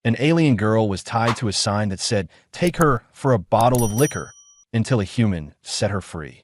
An alien girl was tied to a sign that said, "Take her for a bottle of liquor," until a human set her free.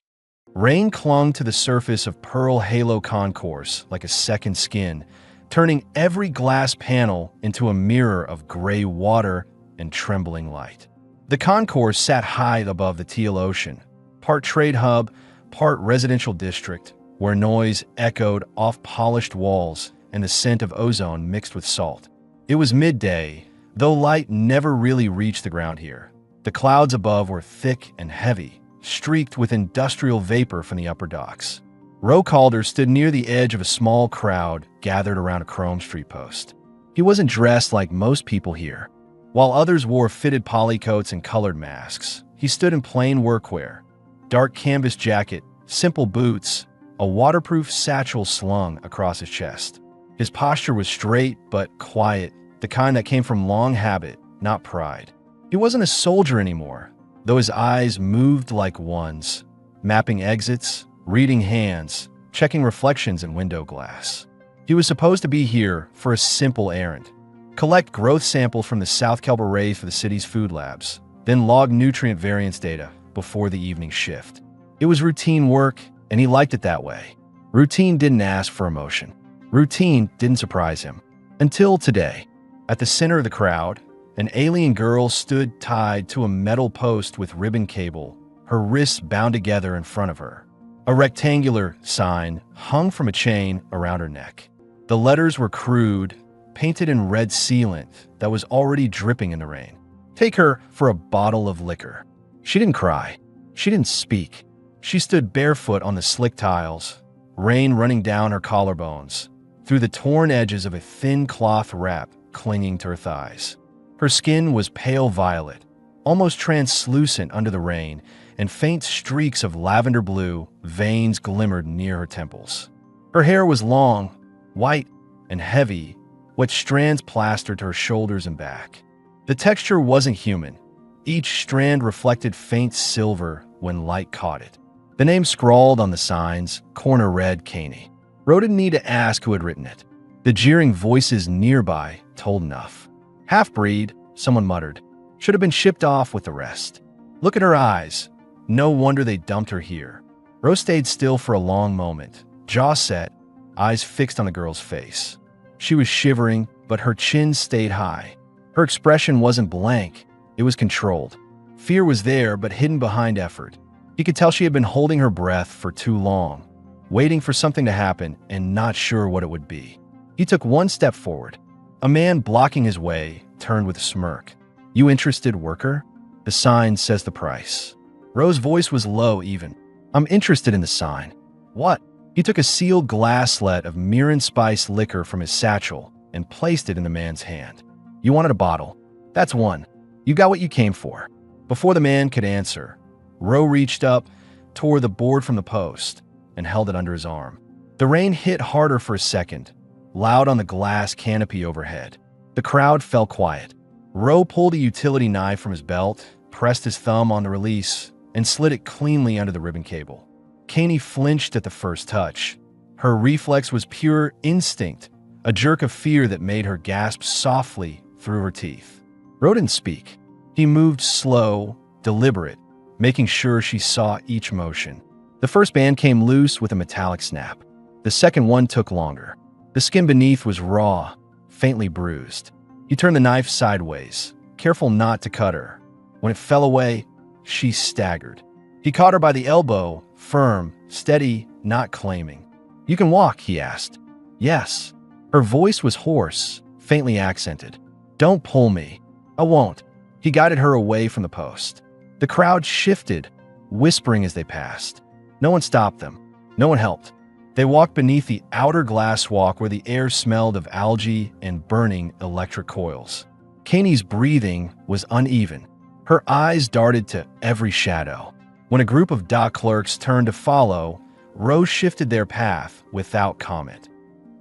Rain clung to the surface of Pearl Halo Concourse like a second skin, turning every glass panel into a mirror of gray water and trembling light. The concourse sat high above the teal ocean, part trade hub, part residential district, where noise echoed off polished walls and the scent of ozone mixed with salt. It was midday, though light never really reached the ground here. The clouds above were thick and heavy, streaked with industrial vapor from the upper docks. Roe Calder stood near the edge of a small crowd gathered around a Chrome Street post. He wasn't dressed like most people here. While others wore fitted polycoats and colored masks, he stood in plain workwear: dark canvas jacket, simple boots, a waterproof satchel slung across his chest. His posture was straight but quiet, the kind that came from long habit, not pride. He wasn't a soldier anymore, though his eyes moved like one's, mapping exits, reading hands, checking reflections in window glass. He was supposed to be here for a simple errand: collect growth samples from the South Kelp arrays for the city's food labs, then log nutrient variance data before the evening shift. It was routine work, and he liked it that way. Routine didn't ask for emotion. Routine didn't surprise him. Until today. At the center of the crowd, an alien girl stood tied to a metal post with ribbon cable, her wrists bound together in front of her. A rectangular sign hung from a chain around her neck. The letters were crude, painted in red sealant that was already dripping in the rain. "Take her for a bottle of liquor." She didn't cry. She didn't speak. She stood barefoot on the slick tiles, rain running down her collarbones, through the torn edges of a thin cloth wrap clinging to her thighs. Her skin was pale violet, almost translucent under the rain, and faint streaks of lavender blue veins glimmered near her temples. Her hair was long, white, and heavy, with strands plastered to her shoulders and back. The texture wasn't human. Each strand reflected faint silver when light caught it. The name scrawled on the signs, corner read Caney. Ro didn't need to ask who had written it. The jeering voices nearby told enough. "Half-breed," someone muttered. "Should have been shipped off with the rest. Look at her eyes. No wonder they dumped her here." Ro stayed still for a long moment, jaw set, eyes fixed on the girl's face. She was shivering, but her chin stayed high. Her expression wasn't blank, it was controlled. Fear was there, but hidden behind effort. He could tell she had been holding her breath for too long, waiting for something to happen and not sure what it would be. He took one step forward. A man blocking his way turned with a smirk. "You interested, worker? The sign says the price." Ro's voice was low even. "I'm interested in the sign." "What?" He took a sealed glasslet of Mirin Spice liquor from his satchel and placed it in the man's hand. "You wanted a bottle. That's one. You got what you came for." Before the man could answer, Ro reached up, tore the board from the post, and held it under his arm. The rain hit harder for a second, loud on the glass canopy overhead. The crowd fell quiet. Ro pulled a utility knife from his belt, pressed his thumb on the release, and slid it cleanly under the ribbon cable. Caney flinched at the first touch. Her reflex was pure instinct, a jerk of fear that made her gasp softly through her teeth. Ro didn't speak. He moved slow, deliberate, making sure she saw each motion. The first band came loose with a metallic snap. The second one took longer. The skin beneath was raw, faintly bruised. He turned the knife sideways, careful not to cut her. When it fell away, she staggered. He caught her by the elbow, firm, steady, not claiming. "You can walk?" he asked. "Yes." Her voice was hoarse, faintly accented. "Don't pull me." "I won't." He guided her away from the post. The crowd shifted, whispering as they passed. No one stopped them. No one helped. They walked beneath the outer glass walk where the air smelled of algae and burning electric coils. Caney's breathing was uneven. Her eyes darted to every shadow. When a group of dock clerks turned to follow, Ro shifted their path without comment,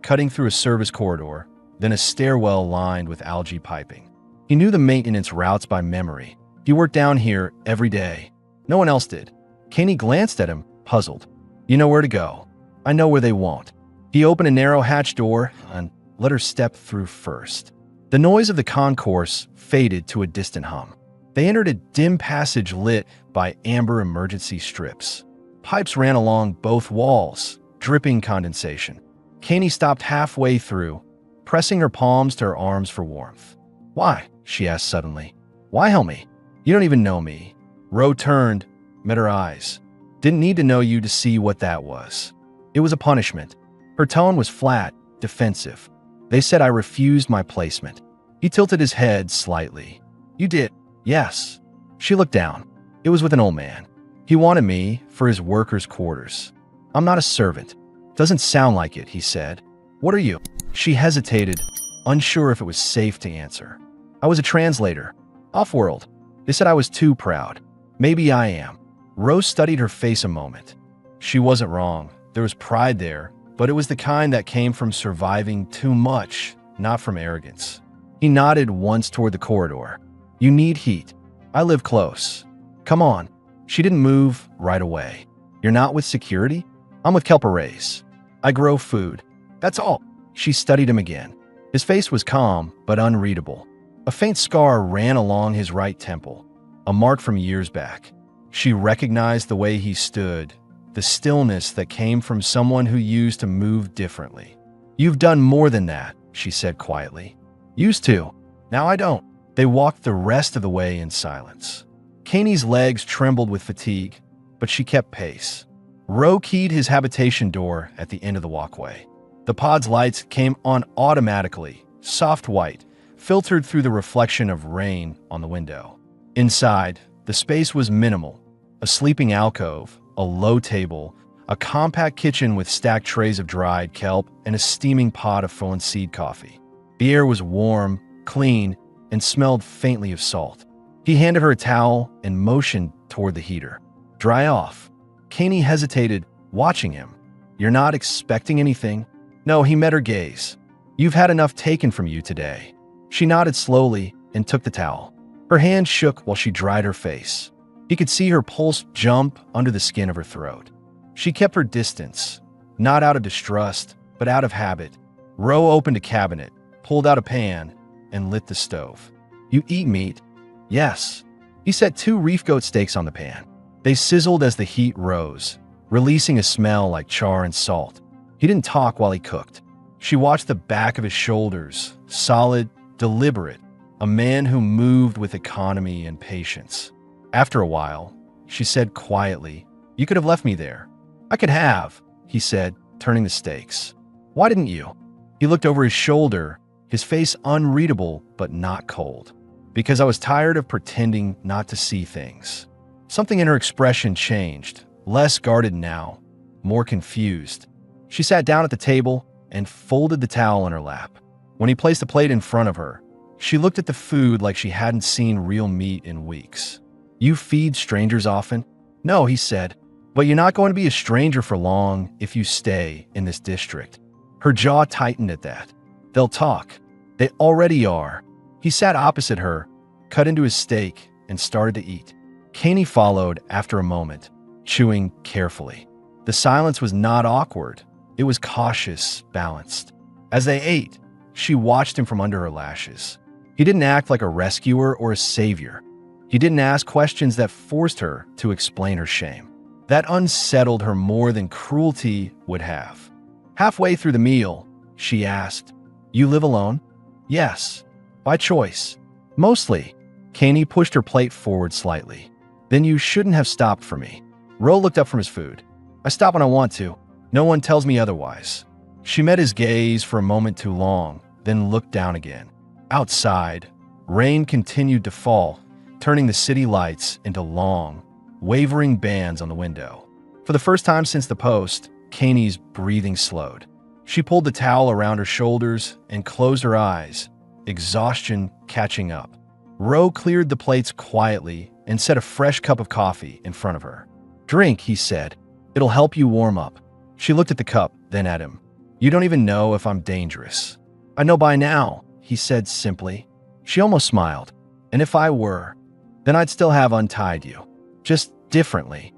cutting through a service corridor, then a stairwell lined with algae piping. He knew the maintenance routes by memory. He worked down here every day. No one else did. Caney glanced at him, puzzled. "You know where to go. I know where they won't." He opened a narrow hatch door and let her step through first. The noise of the concourse faded to a distant hum. They entered a dim passage lit by amber emergency strips. Pipes ran along both walls, dripping condensation. Caney stopped halfway through, pressing her palms to her arms for warmth. "Why?" she asked suddenly. "Why help me? You don't even know me." Ro turned, met her eyes. "Didn't need to know you to see what that was. It was a punishment." Her tone was flat, defensive. "They said I refused my placement." He tilted his head slightly. "You did?" "Yes." She looked down. It was with an old man. "He wanted me for his workers' quarters." "I'm not a servant." "Doesn't sound like it," he said. "What are you?" She hesitated, unsure if it was safe to answer. "I was a translator. Off-world. They said I was too proud. Maybe I am." Rose studied her face a moment. She wasn't wrong. There was pride there, but it was the kind that came from surviving too much, not from arrogance. He nodded once toward the corridor. "You need heat. I live close. Come on." She didn't move right away. "You're not with security?" "I'm with Kelperays. I grow food. That's all." She studied him again. His face was calm, but unreadable. A faint scar ran along his right temple, a mark from years back. She recognized the way he stood, the stillness that came from someone who used to move differently. "You've done more than that," she said quietly. "Used to. Now I don't." They walked the rest of the way in silence. Caney's legs trembled with fatigue, but she kept pace. Ro keyed his habitation door at the end of the walkway. The pod's lights came on automatically, soft white, filtered through the reflection of rain on the window. Inside, the space was minimal. A sleeping alcove, a low table, a compact kitchen with stacked trays of dried kelp, and a steaming pot of fallen seed coffee. The air was warm, clean, and smelled faintly of salt. He handed her a towel and motioned toward the heater. "Dry off." Caney hesitated, watching him. "You're not expecting anything?" No, he met her gaze. "You've had enough taken from you today." She nodded slowly and took the towel. Her hand shook while she dried her face. He could see her pulse jump under the skin of her throat. She kept her distance, not out of distrust, but out of habit. Ro opened a cabinet, pulled out a pan, and lit the stove. "You eat meat?" "Yes." He set 2 reef goat steaks on the pan. They sizzled as the heat rose, releasing a smell like char and salt. He didn't talk while he cooked. She watched the back of his shoulders, solid, deliberate, a man who moved with economy and patience. After a while, she said quietly, "You could have left me there." "I could have," he said, turning the steaks. "Why didn't you?" He looked over his shoulder, his face unreadable but not cold. "Because I was tired of pretending not to see things." Something in her expression changed, less guarded now, more confused. She sat down at the table and folded the towel in her lap. When he placed a plate in front of her, she looked at the food like she hadn't seen real meat in weeks. "You feed strangers often?" "No," he said, "but you're not going to be a stranger for long if you stay in this district." Her jaw tightened at that. "They'll talk." "They already are." He sat opposite her, cut into his steak, and started to eat. Caney followed after a moment, chewing carefully. The silence was not awkward. It was cautious, balanced. As they ate, she watched him from under her lashes. He didn't act like a rescuer or a savior. He didn't ask questions that forced her to explain her shame. That unsettled her more than cruelty would have. Halfway through the meal, she asked, "You live alone?" "Yes." "By choice?" "Mostly." Caney pushed her plate forward slightly. "Then you shouldn't have stopped for me." Ro looked up from his food. "I stop when I want to. No one tells me otherwise." She met his gaze for a moment too long, then looked down again. Outside, rain continued to fall, turning the city lights into long, wavering bands on the window. For the first time since the post, Caney's breathing slowed. She pulled the towel around her shoulders and closed her eyes, exhaustion catching up. Ro cleared the plates quietly and set a fresh cup of coffee in front of her. "Drink," he said. "It'll help you warm up." She looked at the cup, then at him. "You don't even know if I'm dangerous." "I know by now," he said simply. She almost smiled. "And if I were, then I'd still have untied you. Just differently."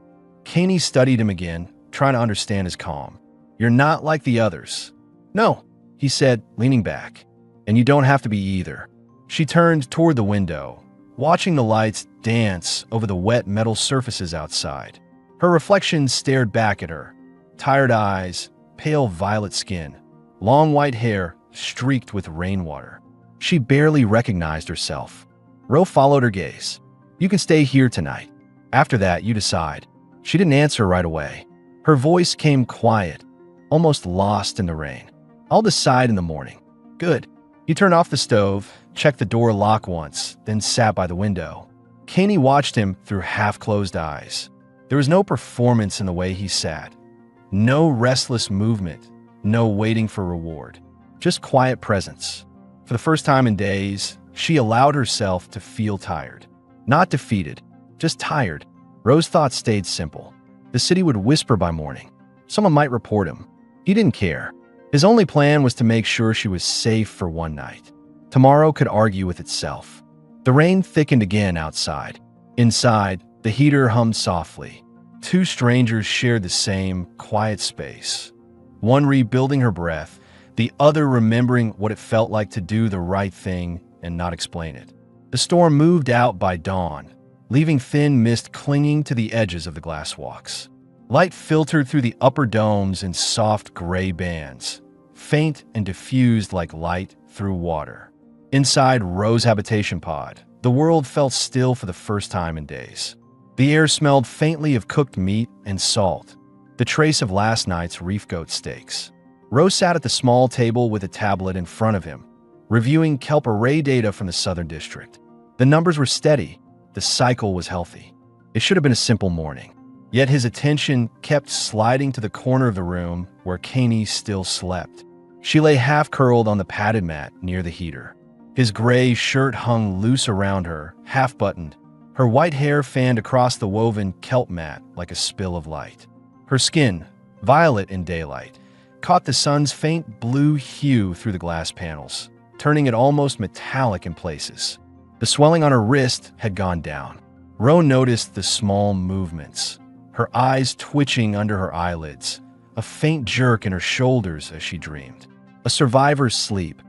Caney studied him again, trying to understand his calm. "You're not like the others." "No," he said, leaning back. "And you don't have to be either." She turned toward the window, watching the lights dance over the wet metal surfaces outside. Her reflection stared back at her. Tired eyes, pale violet skin, long white hair streaked with rainwater. She barely recognized herself. Ro followed her gaze. "You can stay here tonight. After that, you decide." She didn't answer right away. Her voice came quiet, almost lost in the rain. "I'll decide in the morning." "Good." He turned off the stove, checked the door lock once, then sat by the window. Caney watched him through half-closed eyes. There was no performance in the way he sat. No restless movement, no waiting for reward. Just quiet presence. For the first time in days, she allowed herself to feel tired. Not defeated, just tired. Ro's thoughts stayed simple. The city would whisper by morning. Someone might report him. He didn't care. His only plan was to make sure she was safe for one night. Tomorrow could argue with itself. The rain thickened again outside. Inside, the heater hummed softly. Two strangers shared the same quiet space. One rebuilding her breath, the other remembering what it felt like to do the right thing and not explain it. The storm moved out by dawn, leaving thin mist clinging to the edges of the glass walks. Light filtered through the upper domes in soft gray bands, faint and diffused like light through water. Inside Ro's habitation pod, the world felt still for the first time in days. The air smelled faintly of cooked meat and salt, the trace of last night's reef goat steaks. Ro sat at the small table with a tablet in front of him, reviewing kelp array data from the Southern District. The numbers were steady, the cycle was healthy. It should have been a simple morning. Yet his attention kept sliding to the corner of the room where Caney still slept. She lay half-curled on the padded mat near the heater. His gray shirt hung loose around her, half-buttoned. Her white hair fanned across the woven kelp mat like a spill of light. Her skin, violet in daylight, caught the sun's faint blue hue through the glass panels, turning it almost metallic in places. The swelling on her wrist had gone down. Ro noticed the small movements, her eyes twitching under her eyelids, a faint jerk in her shoulders as she dreamed. A survivor's sleep,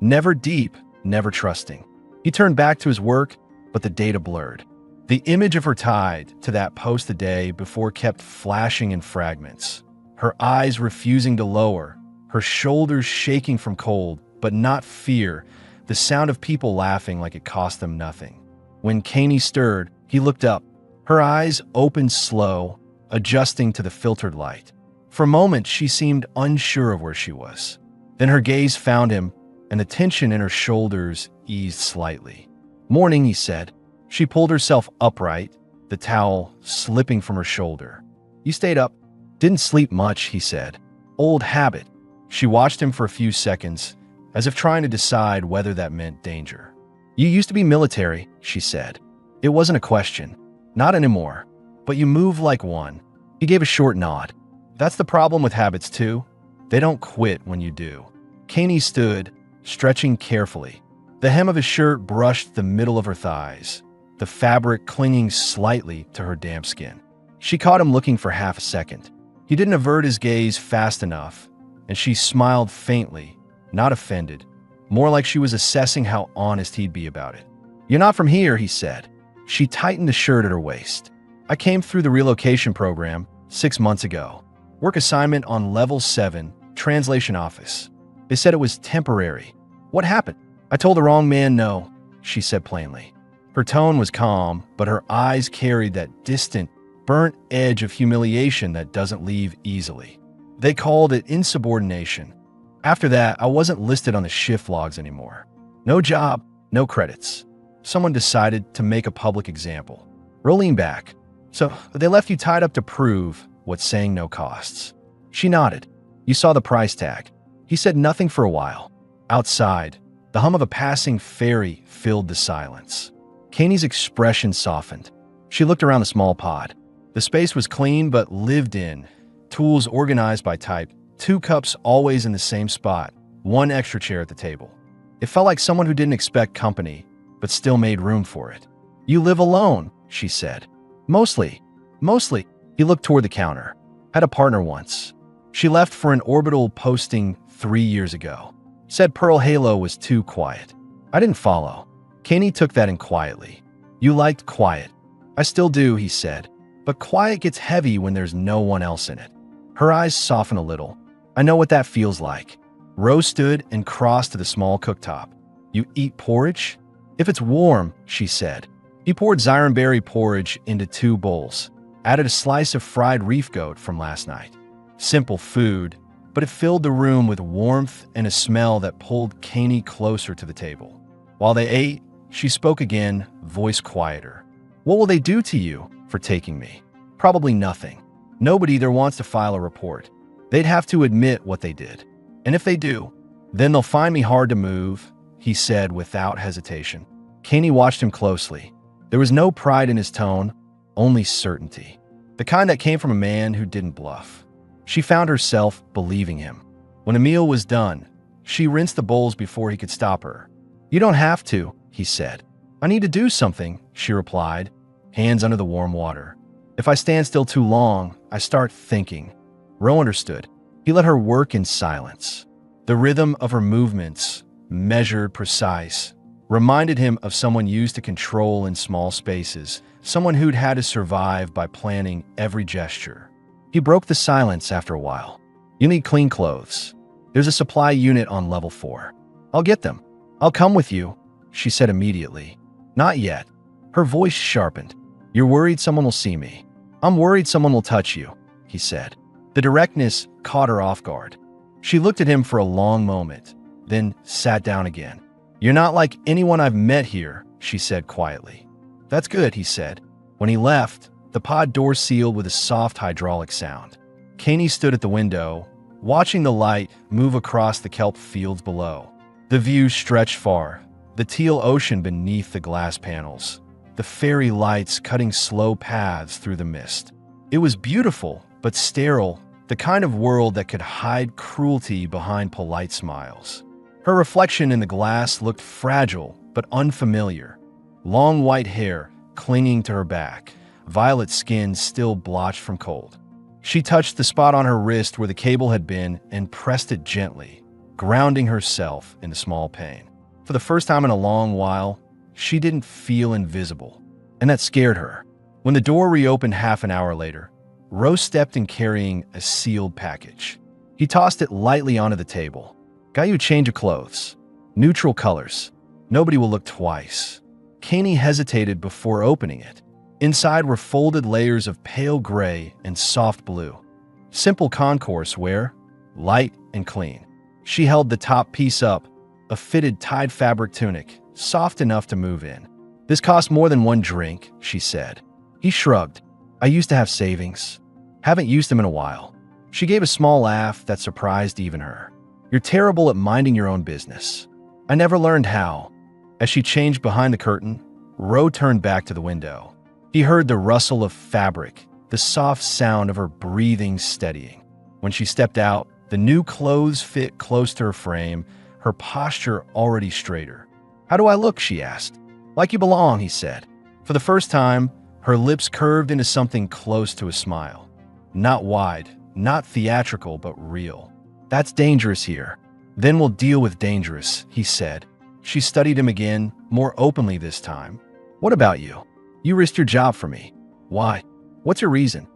never deep, never trusting. He turned back to his work, but the data blurred. The image of her tied to that post the day before kept flashing in fragments, her eyes refusing to lower, her shoulders shaking from cold, but not fear, the sound of people laughing like it cost them nothing. When Caney stirred, he looked up. Her eyes opened slow, adjusting to the filtered light. For a moment, she seemed unsure of where she was. Then her gaze found him, and the tension in her shoulders eased slightly. "Morning," he said. She pulled herself upright, the towel slipping from her shoulder. "You stayed up?" "Didn't sleep much," he said. "Old habit." She watched him for a few seconds, as if trying to decide whether that meant danger. "You used to be military," she said. It wasn't a question. "Not anymore. But you move like one." He gave a short nod. "That's the problem with habits, too. They don't quit when you do." Caney stood, stretching carefully. The hem of his shirt brushed the middle of her thighs, the fabric clinging slightly to her damp skin. She caught him looking for half a second. He didn't avert his gaze fast enough, and she smiled faintly, not offended, more like she was assessing how honest he'd be about it. "You're not from here," he said. She tightened the shirt at her waist. "I came through the relocation program 6 months ago. Work assignment on level 7, translation office. They said it was temporary. What happened?" "I told the wrong man no," she said plainly. Her tone was calm, but her eyes carried that distant, burnt edge of humiliation that doesn't leave easily. "They called it insubordination. After that, I wasn't listed on the shift logs anymore. No job, no credits. Someone decided to make a public example." Rolling back. "So they left you tied up to prove what saying no costs." She nodded. "You saw the price tag." He said nothing for a while. Outside, the hum of a passing ferry filled the silence. Caney's expression softened. She looked around the small pod. The space was clean but lived in, tools organized by type, 2 cups always in the same spot, 1 extra chair at the table. It felt like someone who didn't expect company, but still made room for it. "You live alone," she said. Mostly. He looked toward the counter. "Had a partner once. She left for an orbital posting 3 years ago. Said Pearl Halo was too quiet. I didn't follow." Caney took that in quietly. You liked quiet. I still do, he said. But quiet gets heavy when there's no one else in it. Her eyes softened a little. I know what that feels like. Rose stood and crossed to the small cooktop. You eat porridge? If it's warm, she said. He poured Zyronberry porridge into 2 bowls, added a slice of fried reef goat from last night. Simple food, but it filled the room with warmth and a smell that pulled Caney closer to the table. While they ate, she spoke again, voice quieter. What will they do to you for taking me? Probably nothing. Nobody there wants to file a report. They'd have to admit what they did. And if they do, then they'll find me hard to move, he said without hesitation. Caney watched him closely. There was no pride in his tone, only certainty. The kind that came from a man who didn't bluff. She found herself believing him. When a meal was done, she rinsed the bowls before he could stop her. You don't have to, he said. I need to do something, she replied, hands under the warm water. If I stand still too long, I start thinking. Ro understood. He let her work in silence. The rhythm of her movements, measured, precise, reminded him of someone used to control in small spaces, someone who'd had to survive by planning every gesture. He broke the silence after a while. You need clean clothes. There's a supply unit on level 4. I'll get them. I'll come with you, she said immediately. Not yet. Her voice sharpened. You're worried someone will see me. I'm worried someone will touch you, he said. The directness caught her off guard. She looked at him for a long moment, then sat down again. You're not like anyone I've met here, she said quietly. That's good, he said. When he left, the pod door sealed with a soft hydraulic sound. Caney stood at the window, watching the light move across the kelp fields below. The view stretched far, the teal ocean beneath the glass panels, the fairy lights cutting slow paths through the mist. It was beautiful, but sterile, the kind of world that could hide cruelty behind polite smiles. Her reflection in the glass looked fragile but unfamiliar. Long white hair clinging to her back, violet skin still blotched from cold. She touched the spot on her wrist where the cable had been and pressed it gently, grounding herself into small pain. For the first time in a long while, she didn't feel invisible, and that scared her. When the door reopened half an hour later, Rose stepped in carrying a sealed package. He tossed it lightly onto the table. Got you a change of clothes. Neutral colors. Nobody will look twice. Caney hesitated before opening it. Inside were folded layers of pale gray and soft blue. Simple concourse wear, light and clean. She held the top piece up, a fitted tied fabric tunic, soft enough to move in. This cost more than one drink, she said. He shrugged. I used to have savings. Haven't used them in a while. She gave a small laugh that surprised even her. You're terrible at minding your own business. I never learned how. As she changed behind the curtain, Ro turned back to the window. He heard the rustle of fabric, the soft sound of her breathing steadying. When she stepped out, the new clothes fit close to her frame, her posture already straighter. How do I look? She asked. Like you belong, he said. For the first time, her lips curved into something close to a smile. Not wide, not theatrical, but real. That's dangerous here. Then we'll deal with dangerous, he said. She studied him again, more openly this time. What about you? You risked your job for me. Why? What's your reason?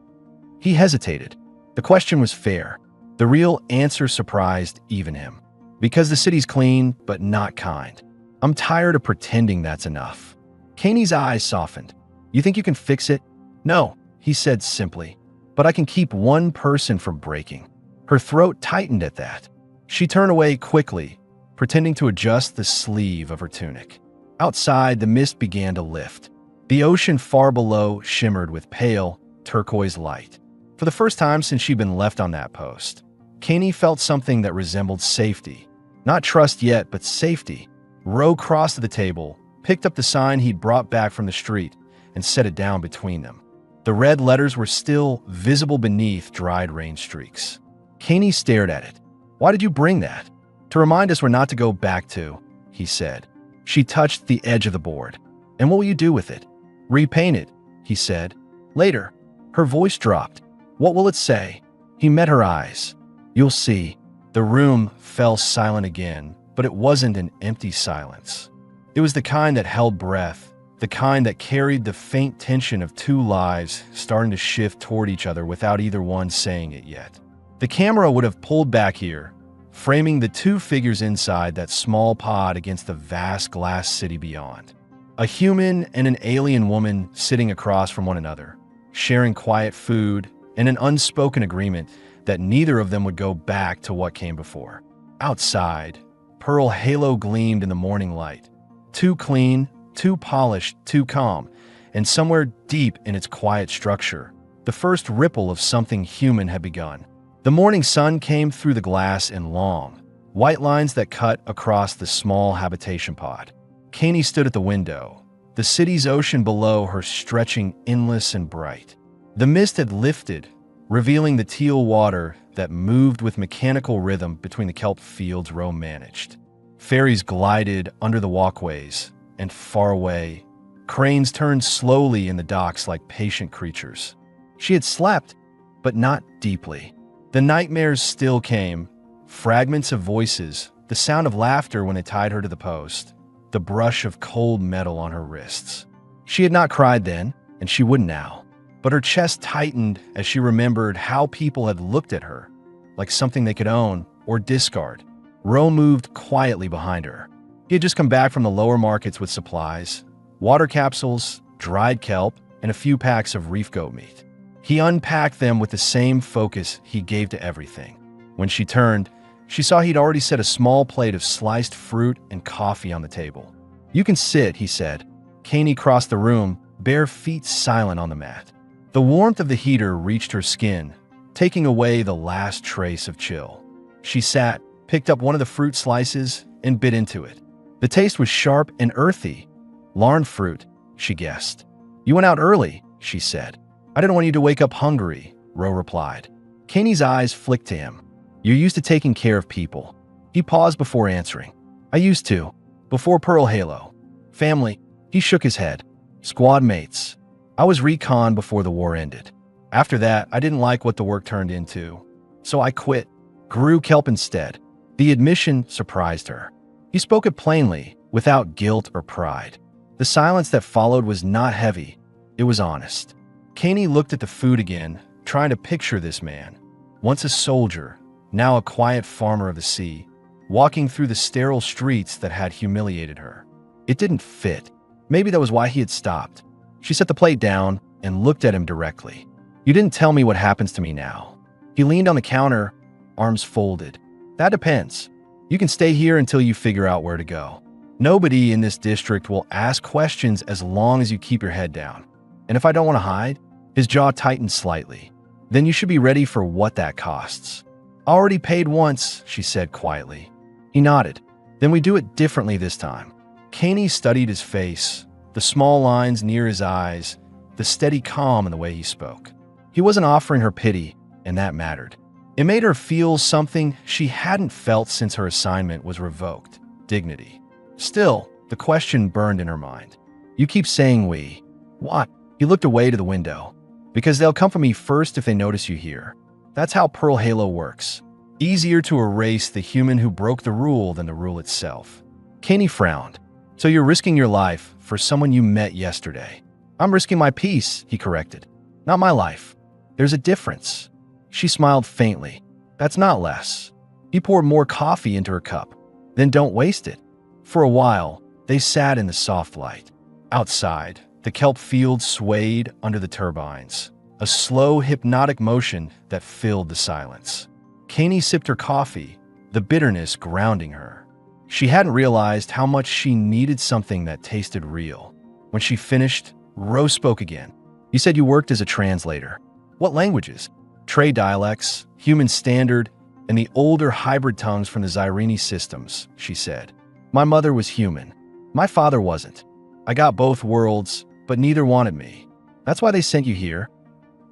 He hesitated. The question was fair. The real answer surprised even him. Because the city's clean, but not kind. I'm tired of pretending that's enough. Caney's eyes softened. You think you can fix it? No, he said simply. But I can keep one person from breaking. Her throat tightened at that. She turned away quickly, pretending to adjust the sleeve of her tunic. Outside, the mist began to lift. The ocean far below shimmered with pale, turquoise light. For the first time since she'd been left on that post, Caney felt something that resembled safety. Not trust yet, but safety. Ro crossed to the table, picked up the sign he'd brought back from the street, and set it down between them. The red letters were still visible beneath dried rain streaks. Caney stared at it. Why did you bring that? To remind us we're not to go back to, he said. She touched the edge of the board. And what will you do with it? Repaint it, he said. Later. Her voice dropped. What will it say? He met her eyes. You'll see. The room fell silent again, but it wasn't an empty silence. It was the kind that held breath, the kind that carried the faint tension of two lives starting to shift toward each other without either one saying it yet. The camera would have pulled back here, framing the two figures inside that small pod against the vast glass city beyond. A human and an alien woman sitting across from one another, sharing quiet food and an unspoken agreement that neither of them would go back to what came before. Outside, Pearl Halo gleamed in the morning light. Too clean, too polished, too calm, and somewhere deep in its quiet structure, the first ripple of something human had begun. The morning sun came through the glass in long, white lines that cut across the small habitation pod. Kaney stood at the window, the city's ocean below her stretching endless and bright. The mist had lifted, revealing the teal water that moved with mechanical rhythm between the kelp fields Rome managed. Ferries glided under the walkways, and far away, cranes turned slowly in the docks like patient creatures. She had slept, but not deeply. The nightmares still came, fragments of voices, the sound of laughter when they tied her to the post, the brush of cold metal on her wrists. She had not cried then, and she wouldn't now, but her chest tightened as she remembered how people had looked at her, like something they could own or discard. Ro moved quietly behind her. He had just come back from the lower markets with supplies, water capsules, dried kelp, and a few packs of reef goat meat. He unpacked them with the same focus he gave to everything. When she turned, she saw he'd already set a small plate of sliced fruit and coffee on the table. "You can sit," he said. Kaney crossed the room, bare feet silent on the mat. The warmth of the heater reached her skin, taking away the last trace of chill. She sat, picked up one of the fruit slices, and bit into it. The taste was sharp and earthy. "Larn fruit," she guessed. "You went out early," she said. "I didn't want you to wake up hungry," Ro replied. Kaney's eyes flicked to him. "You're used to taking care of people." He paused before answering. "I used to, before Pearl Halo. Family," he shook his head. "Squad mates. I was recon before the war ended. After that, I didn't like what the work turned into. So I quit, grew kelp instead." The admission surprised her. He spoke it plainly, without guilt or pride. The silence that followed was not heavy. It was honest. Kaney looked at the food again, trying to picture this man. Once a soldier, now a quiet farmer of the sea, walking through the sterile streets that had humiliated her. It didn't fit. Maybe that was why he had stopped. She set the plate down and looked at him directly. "You didn't tell me what happens to me now." He leaned on the counter, arms folded. "That depends. You can stay here until you figure out where to go. Nobody in this district will ask questions as long as you keep your head down. And if I don't want to hide," his jaw tightened slightly, "then you should be ready for what that costs." "Already paid once," she said quietly. He nodded. "Then we do it differently this time." Kaney studied his face, the small lines near his eyes, the steady calm in the way he spoke. He wasn't offering her pity, and that mattered. It made her feel something she hadn't felt since her assignment was revoked: dignity. Still, the question burned in her mind. "You keep saying we. What?" He looked away to the window. "Because they'll come for me first if they notice you here. That's how Pearl Halo works. Easier to erase the human who broke the rule than the rule itself." Kaney frowned. "So you're risking your life for someone you met yesterday." "I'm risking my peace," he corrected. "Not my life. There's a difference." She smiled faintly. "That's not less." He poured more coffee into her cup. "Then don't waste it." For a while, they sat in the soft light. Outside, the kelp fields swayed under the turbines, a slow, hypnotic motion that filled the silence. Kaney sipped her coffee, the bitterness grounding her. She hadn't realized how much she needed something that tasted real. When she finished, Ro spoke again. "You said you worked as a translator. What languages?" "Trade dialects, Human Standard, and the older hybrid tongues from the Zyrene systems," she said. "My mother was human. My father wasn't. I got both worlds, but neither wanted me. That's why they sent you here."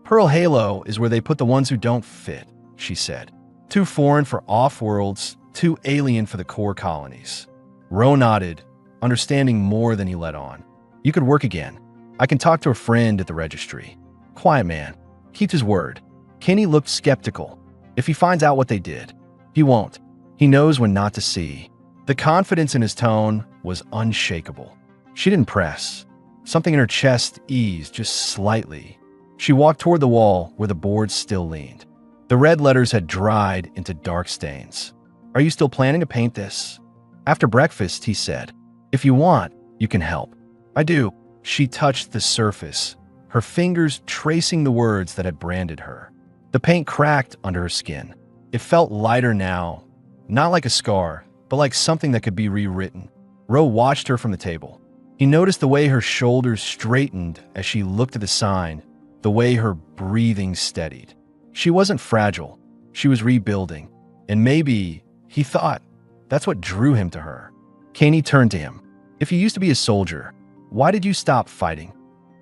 "Pearl Halo is where they put the ones who don't fit," she said. "Too foreign for off-worlds, too alien for the core colonies." Ro nodded, understanding more than he let on. "You could work again. I can talk to a friend at the registry." Quiet man. Keeps his word. Kaney looked skeptical. If he finds out what they did, he won't. He knows when not to see. The confidence in his tone was unshakable. She didn't press. Something in her chest eased just slightly. She walked toward the wall where the boards still leaned. The red letters had dried into dark stains. "Are you still planning to paint this?" "After breakfast," he said. "If you want, you can help." "I do." She touched the surface, her fingers tracing the words that had branded her. The paint cracked under her skin. It felt lighter now, not like a scar, but like something that could be rewritten. Ro watched her from the table. He noticed the way her shoulders straightened as she looked at the sign, the way her breathing steadied. She wasn't fragile. She was rebuilding. And maybe, he thought, that's what drew him to her. Caney turned to him. "If you used to be a soldier, why did you stop fighting?"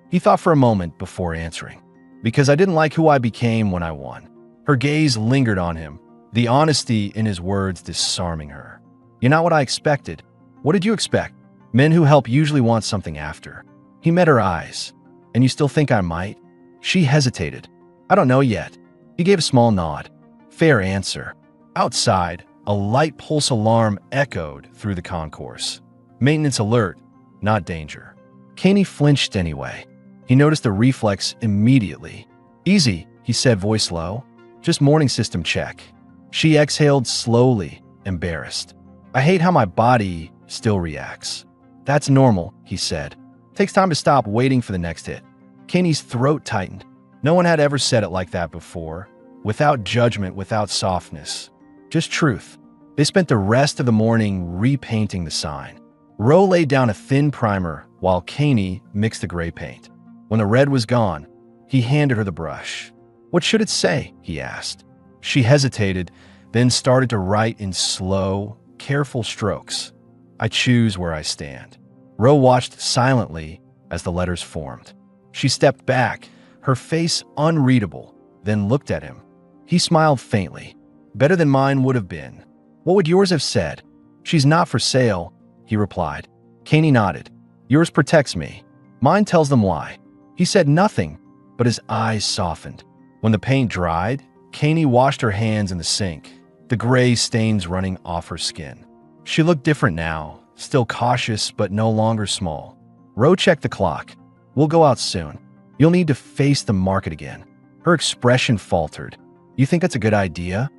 He thought for a moment before answering. "Because I didn't like who I became when I won." Her gaze lingered on him, the honesty in his words disarming her. "You're not what I expected." "What did you expect?" "Men who help usually want something after." He met her eyes. "And you still think I might?" She hesitated. "I don't know yet." He gave a small nod. "Fair answer." Outside, a light pulse alarm echoed through the concourse. Maintenance alert, not danger. Caney flinched anyway. He noticed the reflex immediately. "Easy," he said, voice low. "Just morning system check." She exhaled slowly, embarrassed. "I hate how my body still reacts." "That's normal," he said. "Takes time to stop waiting for the next hit." Caney's throat tightened. No one had ever said it like that before. Without judgment, without softness. Just truth. They spent the rest of the morning repainting the sign. Ro laid down a thin primer while Caney mixed the gray paint. When the red was gone, he handed her the brush. "What should it say?" he asked. She hesitated, then started to write in slow, careful strokes. "I choose where I stand." Ro watched silently as the letters formed. She stepped back, her face unreadable, then looked at him. He smiled faintly. "Better than mine would have been." "What would yours have said?" "She's not for sale," he replied. Caney nodded. "Yours protects me. Mine tells them why." He said nothing, but his eyes softened. When the paint dried, Caney washed her hands in the sink, the gray stains running off her skin. She looked different now, still cautious but no longer small. Ro checked the clock. "We'll go out soon. You'll need to face the market again." Her expression faltered. "You think that's a good idea?"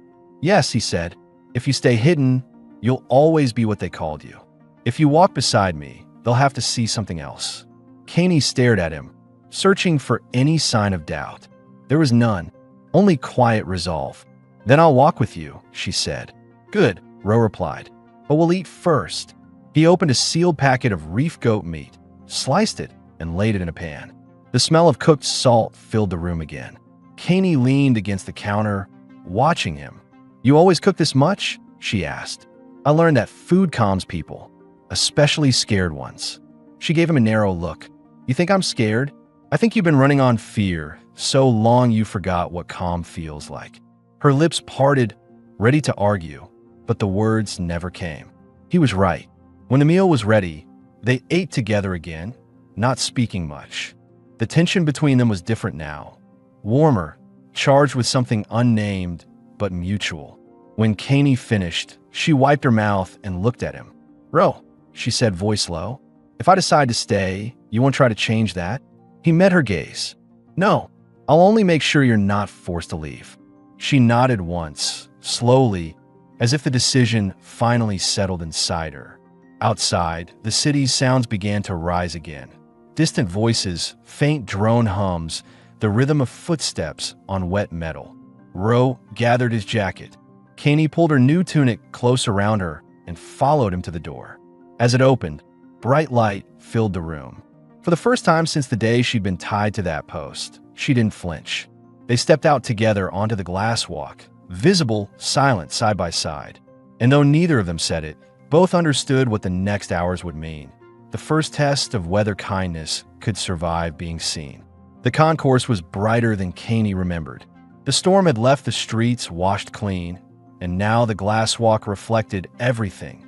"Yes," he said. "If you stay hidden, you'll always be what they called you. If you walk beside me, they'll have to see something else." Caney stared at him, searching for any sign of doubt. There was none, only quiet resolve. "Then I'll walk with you," she said. "Good," Ro replied. "But we'll eat first." He opened a sealed packet of reef goat meat, sliced it, and laid it in a pan. The smell of cooked salt filled the room again. Caney leaned against the counter, watching him. "You always cook this much?" she asked. "I learned that food calms people, especially scared ones." She gave him a narrow look. "You think I'm scared?" "I think you've been running on fear so long you forgot what calm feels like." Her lips parted, ready to argue, but the words never came. He was right. When the meal was ready, they ate together again, not speaking much. The tension between them was different now. Warmer, charged with something unnamed but mutual. When Caney finished, she wiped her mouth and looked at him. "Ro," she said, voice low, "if I decide to stay, you won't try to change that?" He met her gaze. "No, I'll only make sure you're not forced to leave." She nodded once, slowly, as if the decision finally settled inside her. Outside, the city's sounds began to rise again. Distant voices, faint drone hums, the rhythm of footsteps on wet metal. Ro gathered his jacket. Caney pulled her new tunic close around her and followed him to the door. As it opened, bright light filled the room. For the first time since the day she'd been tied to that post, she didn't flinch. They stepped out together onto the glass walk, visible, silent, side by side. And though neither of them said it, both understood what the next hours would mean. The first test of whether kindness could survive being seen. The concourse was brighter than Caney remembered. The storm had left the streets washed clean, and now the glass walk reflected everything.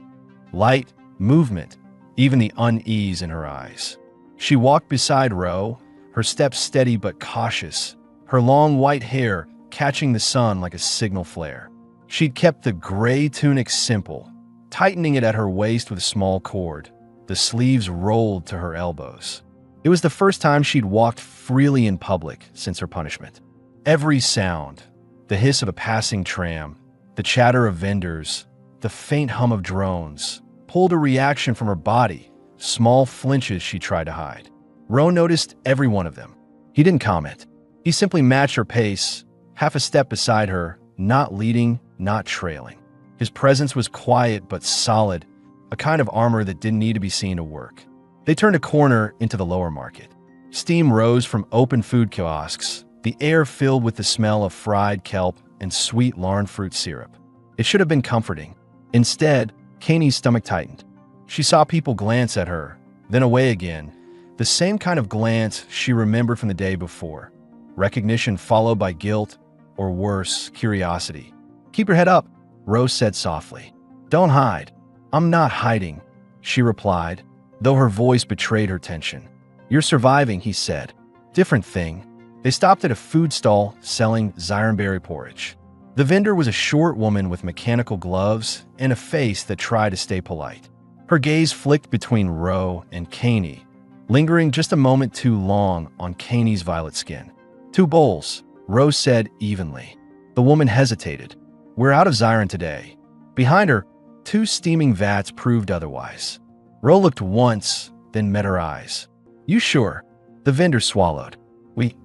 Light, movement, even the unease in her eyes. She walked beside Ro, her steps steady but cautious, her long white hair catching the sun like a signal flare. She'd kept the gray tunic simple, tightening it at her waist with a small cord. The sleeves rolled to her elbows. It was the first time she'd walked freely in public since her punishment. Every sound, the hiss of a passing tram, the chatter of vendors, the faint hum of drones, pulled a reaction from her body, small flinches she tried to hide. Ro noticed every one of them. He didn't comment. He simply matched her pace, half a step beside her, not leading, not trailing. His presence was quiet but solid, a kind of armor that didn't need to be seen to work. They turned a corner into the lower market. Steam rose from open food kiosks, the air filled with the smell of fried kelp and sweet larn fruit syrup. It should have been comforting. Instead, Kaney's stomach tightened. She saw people glance at her, then away again, the same kind of glance she remembered from the day before. Recognition followed by guilt, or worse, curiosity. "Keep your head up," Rose said softly. "Don't hide." "I'm not hiding," she replied, though her voice betrayed her tension. "You're surviving," he said. "Different thing." They stopped at a food stall selling Zyronberry porridge. The vendor was a short woman with mechanical gloves and a face that tried to stay polite. Her gaze flicked between Ro and Kaney, lingering just a moment too long on Kaney's violet skin. "2 bowls," Ro said evenly. The woman hesitated. "We're out of Zyron today." Behind her, 2 steaming vats proved otherwise. Ro looked once, then met her eyes. "You sure?" The vendor swallowed. "We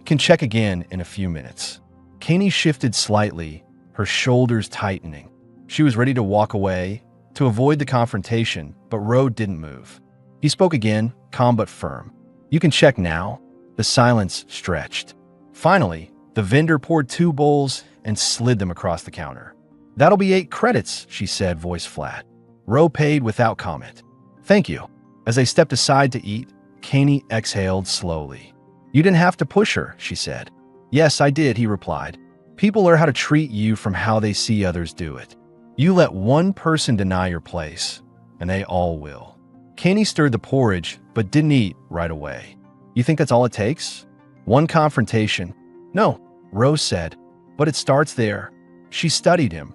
can check again in a few minutes." Kaney shifted slightly, her shoulders tightening. She was ready to walk away, to avoid the confrontation, but Ro didn't move. He spoke again, calm but firm. "You can check now." The silence stretched. Finally, the vendor poured 2 bowls and slid them across the counter. "That'll be 8 credits, she said, voice flat. Ro paid without comment. "Thank you." As they stepped aside to eat, Kaney exhaled slowly. "You didn't have to push her," she said. "Yes, I did," he replied. "People learn how to treat you from how they see others do it. You let one person deny your place, and they all will." Kaney stirred the porridge, but didn't eat right away. "You think that's all it takes? One confrontation?" "No," Rose said, "but it starts there." She studied him,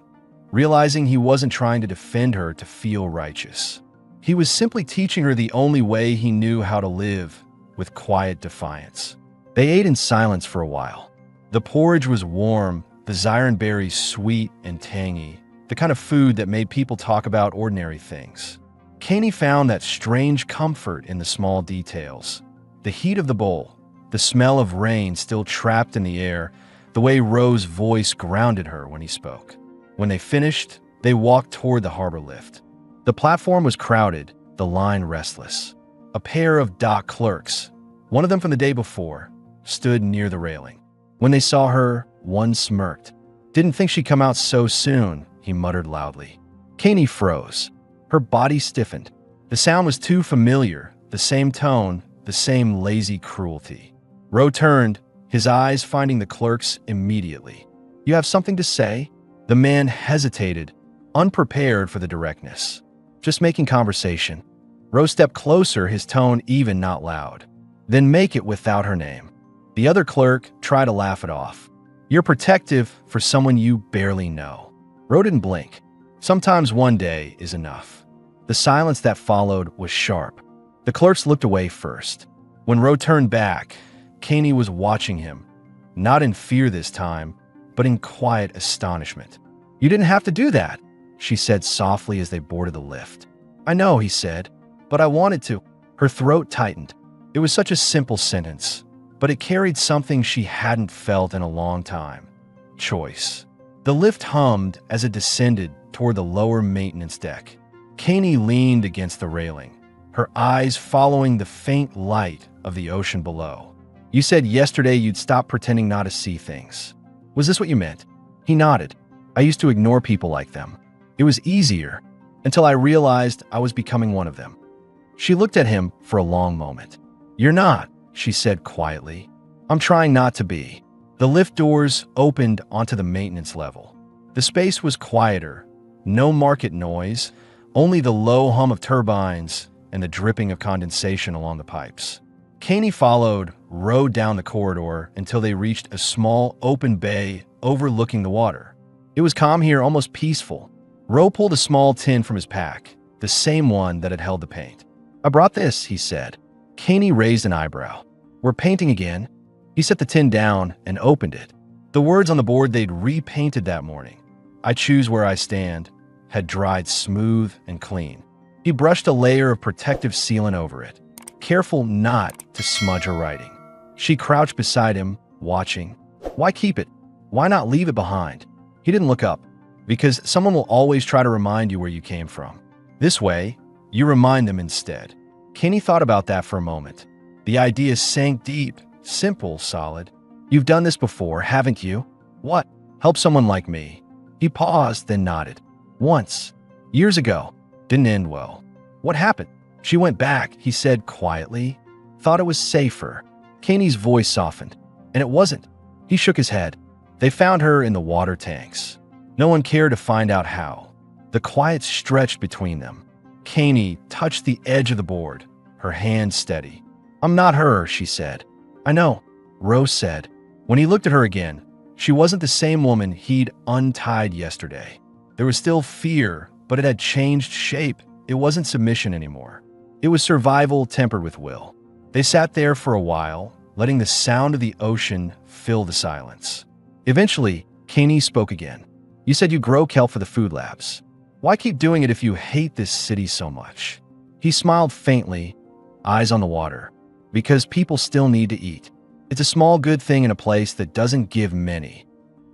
realizing he wasn't trying to defend her to feel righteous. He was simply teaching her the only way he knew how to live, with quiet defiance. They ate in silence for a while. The porridge was warm, the Zyron berries sweet and tangy, the kind of food that made people talk about ordinary things. Kaney found that strange comfort in the small details. The heat of the bowl, the smell of rain still trapped in the air, the way Ro's voice grounded her when he spoke. When they finished, they walked toward the harbor lift. The platform was crowded, the line restless. A pair of dock clerks, one of them from the day before, stood near the railing. When they saw her, one smirked. "Didn't think she'd come out so soon," he muttered loudly. Kaney froze. Her body stiffened. The sound was too familiar, the same tone, the same lazy cruelty. Ro turned, his eyes finding the clerks immediately. "You have something to say?" The man hesitated, unprepared for the directness. "Just making conversation." Ro stepped closer, his tone even, not loud. "Then make it without her name." The other clerk tried to laugh it off. "You're protective for someone you barely know." Ro didn't blink. Sometimes one day is enough. The silence that followed was sharp. The clerks looked away first. When Ro turned back, Kaney was watching him, not in fear this time, but in quiet astonishment. "You didn't have to do that," she said softly as they boarded the lift. "I know," he said, "but I wanted to." Her throat tightened. It was such a simple sentence, but it carried something she hadn't felt in a long time. Choice. The lift hummed as it descended toward the lower maintenance deck. Kaney leaned against the railing, her eyes following the faint light of the ocean below. "You said yesterday you'd stop pretending not to see things. Was this what you meant?" He nodded. "I used to ignore people like them. It was easier, until I realized I was becoming one of them." She looked at him for a long moment. "You're not," she said quietly. "I'm trying not to be." The lift doors opened onto the maintenance level. The space was quieter, no market noise, only the low hum of turbines and the dripping of condensation along the pipes. Kaney followed, rowed down the corridor until they reached a small open bay overlooking the water. It was calm here, almost peaceful. Ro pulled a small tin from his pack, the same one that had held the paint. "I brought this," he said. Caney raised an eyebrow. "We're painting again?" He set the tin down and opened it. The words on the board they'd repainted that morning, "I choose where I stand," had dried smooth and clean. He brushed a layer of protective sealant over it, careful not to smudge her writing. She crouched beside him, watching. Why keep it? Why not leave it behind? He didn't look up, because someone will always try to remind you where you came from. This way, you remind them instead. Kenny thought about that for a moment. The idea sank deep, simple, solid. "You've done this before, haven't you?" "What?" "Help someone like me." He paused, then nodded. "Once. Years ago. Didn't end well." "What happened?" "She went back," he said quietly. "Thought it was safer." Caney's voice softened. "And it wasn't." He shook his head. "They found her in the water tanks. No one cared to find out how." The quiet stretched between them. Caney touched the edge of the board, her hand steady. "I'm not her," she said. "I know," Rose said. When he looked at her again, she wasn't the same woman he'd untied yesterday. There was still fear, but it had changed shape. It wasn't submission anymore. It was survival tempered with will. They sat there for a while, letting the sound of the ocean fill the silence. Eventually, Caney spoke again. "You said you grow kelp for the food labs. Why keep doing it if you hate this city so much?" He smiled faintly, eyes on the water. "Because people still need to eat. It's a small good thing in a place that doesn't give many."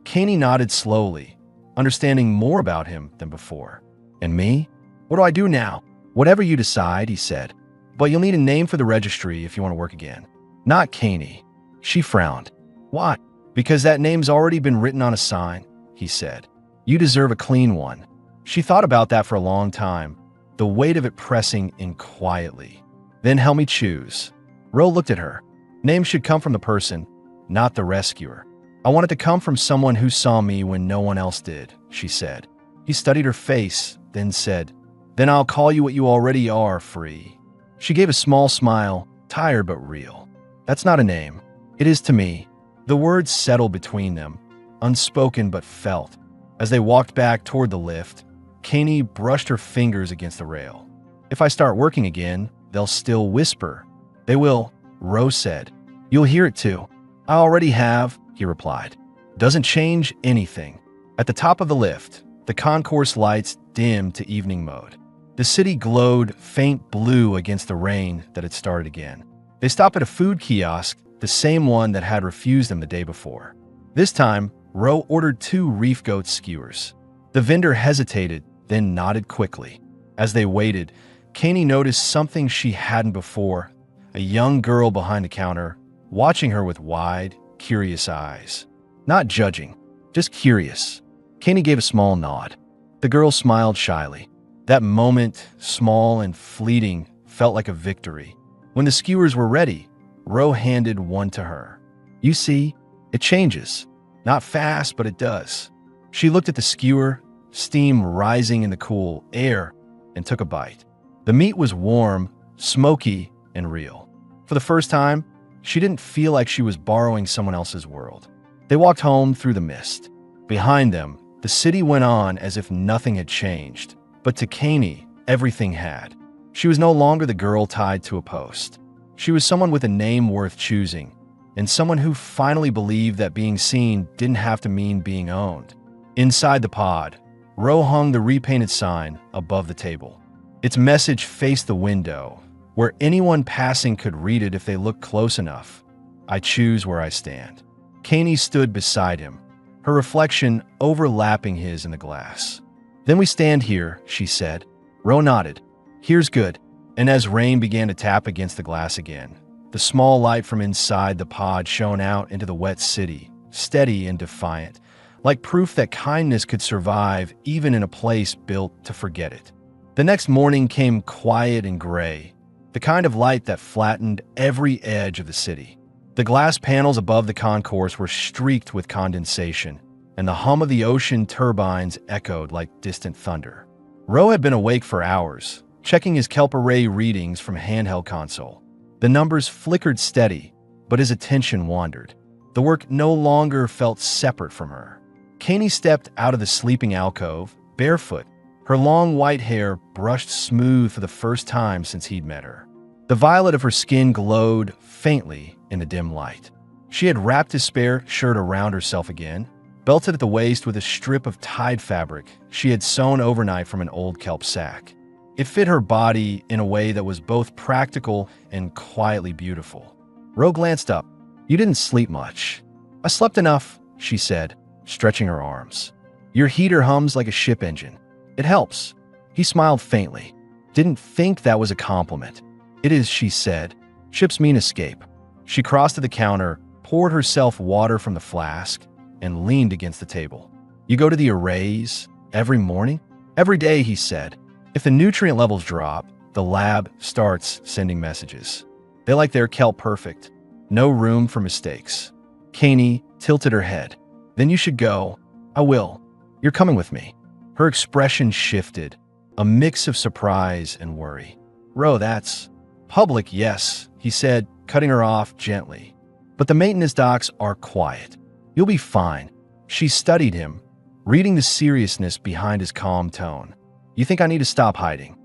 Caney nodded slowly, understanding more about him than before. "And me? What do I do now?" "Whatever you decide," he said. "But you'll need a name for the registry if you want to work again." "Not Caney." She frowned. "Why?" "Because that name's already been written on a sign," he said. "You deserve a clean one." She thought about that for a long time, the weight of it pressing in quietly. "Then help me choose." Ro looked at her. "Names should come from the person, not the rescuer." "I want it to come from someone who saw me when no one else did," she said. He studied her face, then said, "Then I'll call you what you already are, Free." She gave a small smile, tired but real. "That's not a name. It is to me." The words settled between them, unspoken but felt. As they walked back toward the lift, Caney brushed her fingers against the rail. "If I start working again, they'll still whisper." "They will," Rose said. "You'll hear it too." "I already have," he replied. "Doesn't change anything." At the top of the lift, the concourse lights dimmed to evening mode. The city glowed faint blue against the rain that had started again. They stopped at a food kiosk, the same one that had refused them the day before. This time, Ro ordered 2 reef goat skewers. The vendor hesitated, then nodded quickly. As they waited, Caney noticed something she hadn't before: a young girl behind the counter, watching her with wide, curious eyes. Not judging, just curious. Caney gave a small nod. The girl smiled shyly. That moment, small and fleeting, felt like a victory. When the skewers were ready, Ro handed one to her. "You see, it changes. Not fast, but it does." She looked at the skewer, steam rising in the cool air, and took a bite. The meat was warm, smoky, and real. For the first time, she didn't feel like she was borrowing someone else's world. They walked home through the mist. Behind them, the city went on as if nothing had changed. But to Caney, everything had. She was no longer the girl tied to a post. She was someone with a name worth choosing, and someone who finally believed that being seen didn't have to mean being owned. Inside the pod, Ro hung the repainted sign above the table. Its message faced the window, where anyone passing could read it if they looked close enough. "I choose where I stand." Caney stood beside him, her reflection overlapping his in the glass. "Then we stand here," she said. Ro nodded. "Here's good." And as rain began to tap against the glass again, the small light from inside the pod shone out into the wet city, steady and defiant, like proof that kindness could survive even in a place built to forget it. The next morning came quiet and gray, the kind of light that flattened every edge of the city. The glass panels above the concourse were streaked with condensation, and the hum of the ocean turbines echoed like distant thunder. Ro had been awake for hours, checking his kelp array readings from handheld console. The numbers flickered steady, but his attention wandered. The work no longer felt separate from her. Caney stepped out of the sleeping alcove, barefoot, Her long white hair brushed smooth for the first time since he'd met her. The violet of her skin glowed faintly in the dim light. She had wrapped his spare shirt around herself again, belted at the waist with a strip of tied fabric she had sewn overnight from an old kelp sack. It fit her body in a way that was both practical and quietly beautiful. Ro glanced up. "You didn't sleep much." "I slept enough," she said, stretching her arms. "Your heater hums like a ship engine. It helps." He smiled faintly. "Didn't think that was a compliment." "It is," she said. "Ships mean escape." She crossed to the counter, poured herself water from the flask, and leaned against the table. "You go to the arrays every morning?" "Every day," he said. "If the nutrient levels drop, the lab starts sending messages. They like their kelp perfect. No room for mistakes." Caney tilted her head. "Then you should go." "I will. You're coming with me." Her expression shifted, a mix of surprise and worry. "Ro, that's public, yes," he said, cutting her off gently. "But the maintenance docks are quiet. You'll be fine." She studied him, reading the seriousness behind his calm tone. "You think I need to stop hiding?"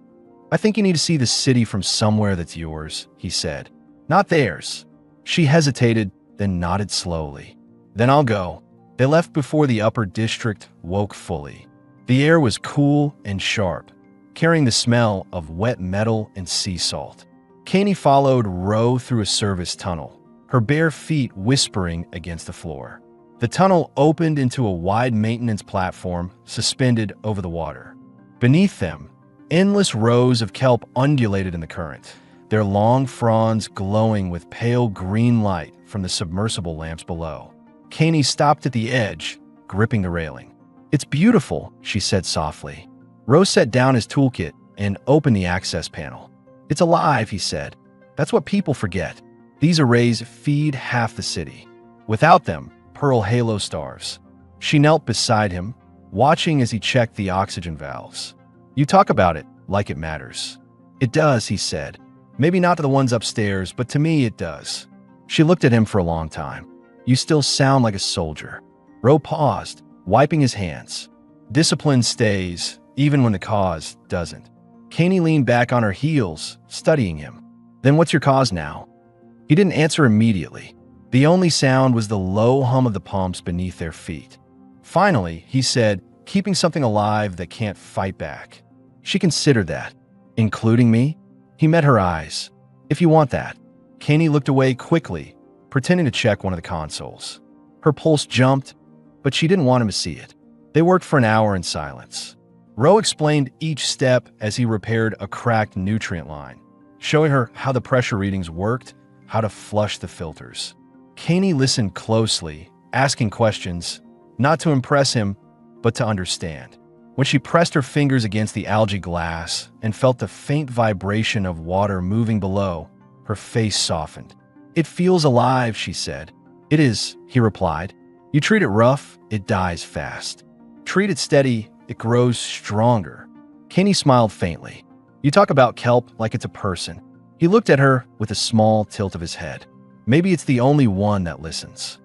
"I think you need to see the city from somewhere that's yours," he said. "Not theirs." She hesitated, then nodded slowly. "Then I'll go." They left before the upper district woke fully. The air was cool and sharp, carrying the smell of wet metal and sea salt. Caney followed Ro through a service tunnel, her bare feet whispering against the floor. The tunnel opened into a wide maintenance platform suspended over the water. Beneath them, endless rows of kelp undulated in the current, their long fronds glowing with pale green light from the submersible lamps below. Caney stopped at the edge, gripping the railing. "It's beautiful," she said softly. Ro set down his toolkit and opened the access panel. "It's alive," he said. "That's what people forget. These arrays feed half the city. Without them, Pearl Halo starves." She knelt beside him, watching as he checked the oxygen valves. "You talk about it like it matters." "It does," he said. "Maybe not to the ones upstairs, but to me it does." She looked at him for a long time. "You still sound like a soldier." Ro paused, wiping his hands. "Discipline stays, even when the cause doesn't." Caney leaned back on her heels, studying him. "Then what's your cause now?" He didn't answer immediately. The only sound was the low hum of the pumps beneath their feet. Finally, he said, "Keeping something alive that can't fight back." She considered that. "Including me?" He met her eyes. "If you want that." Caney looked away quickly, pretending to check one of the consoles. Her pulse jumped, but she didn't want him to see it. They worked for an hour in silence. Ro explained each step as he repaired a cracked nutrient line, showing her how the pressure readings worked, how to flush the filters. Caney listened closely, asking questions, not to impress him, but to understand. When she pressed her fingers against the algae glass and felt the faint vibration of water moving below, her face softened. "It feels alive," she said. "It is," he replied. "You treat it rough, it dies fast. Treat it steady, it grows stronger." Caney smiled faintly. "You talk about kelp like it's a person." He looked at her with a small tilt of his head. "Maybe it's the only one that listens."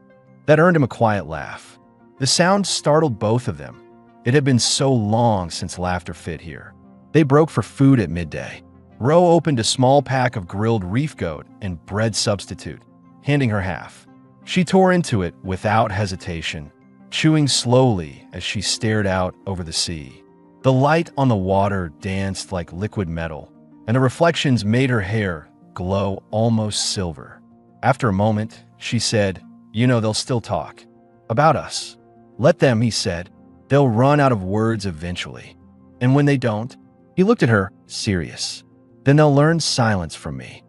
That earned him a quiet laugh. The sound startled both of them. It had been so long since laughter fit here. They broke for food at midday. Ro opened a small pack of grilled reef goat and bread substitute, handing her half. She tore into it without hesitation, chewing slowly as she stared out over the sea. The light on the water danced like liquid metal, and the reflections made her hair glow almost silver. After a moment, she said, "You know, they'll still talk. About us." "Let them," he said. "They'll run out of words eventually. And when they don't," he looked at her, serious, "then they'll learn silence from me."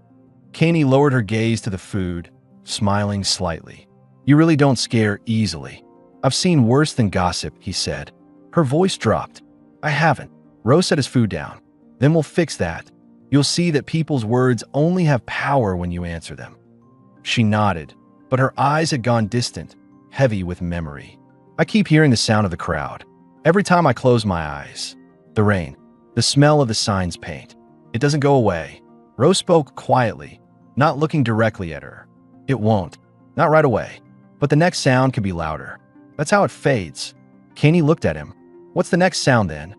Caney lowered her gaze to the food, smiling slightly. "You really don't scare easily. I've seen worse than gossip," he said. Her voice dropped. "I haven't." Ro set his food down. "Then we'll fix that. You'll see that people's words only have power when you answer them." She nodded, but her eyes had gone distant, heavy with memory. "I keep hearing the sound of the crowd. Every time I close my eyes. The rain. The smell of the signs paint. It doesn't go away." Ro spoke quietly, not looking directly at her. "It won't. Not right away. But the next sound can be louder. That's how it fades." Caney looked at him. "What's the next sound then?"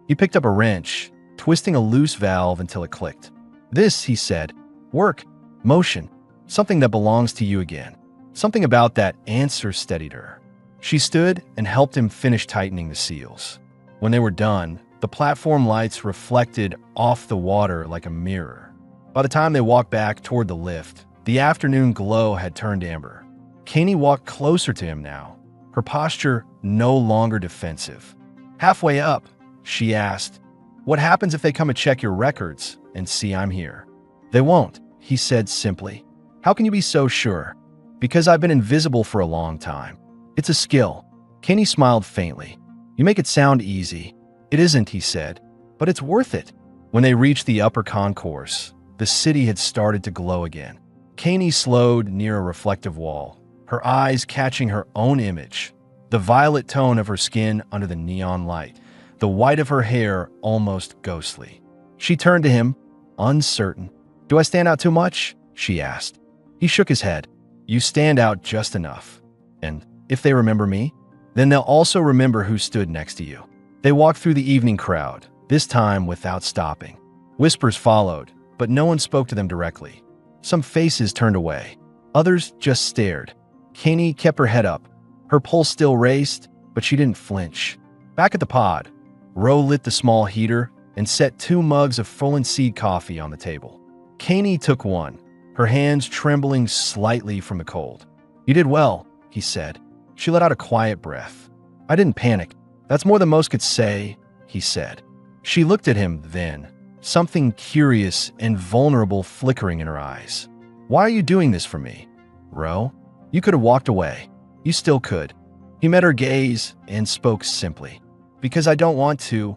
He picked up a wrench, twisting a loose valve until it clicked. This, he said, work, motion, something that belongs to you again. Something about that answer steadied her. She stood and helped him finish tightening the seals. When they were done, the platform lights reflected off the water like a mirror. By the time they walked back toward the lift, the afternoon glow had turned amber. Caney walked closer to him now, her posture no longer defensive. Halfway up, she asked, "What happens if they come and check your records and see I'm here?" "They won't," he said simply. "How can you be so sure?" "Because I've been invisible for a long time. It's a skill." Caney smiled faintly. "You make it sound easy." "It isn't," he said, "but it's worth it." When they reached the upper concourse, the city had started to glow again. Caney slowed near a reflective wall, her eyes catching her own image, the violet tone of her skin under the neon light, the white of her hair almost ghostly. She turned to him, uncertain. "Do I stand out too much?" she asked. He shook his head. "You stand out just enough. And if they remember me, then they'll also remember who stood next to you." They walked through the evening crowd, this time without stopping. Whispers followed, but no one spoke to them directly. Some faces turned away. Others just stared. Caney kept her head up. Her pulse still raced, but she didn't flinch. Back at the pod, Ro lit the small heater and set 2 mugs of Fullen Seed coffee on the table. Caney took one, her hands trembling slightly from the cold. "You did well," he said. She let out a quiet breath. "I didn't panic. That's more than most could say," he said. She looked at him then, something curious and vulnerable flickering in her eyes. "Why are you doing this for me, Ro? You could have walked away. You still could." He met her gaze and spoke simply. "Because I don't want to."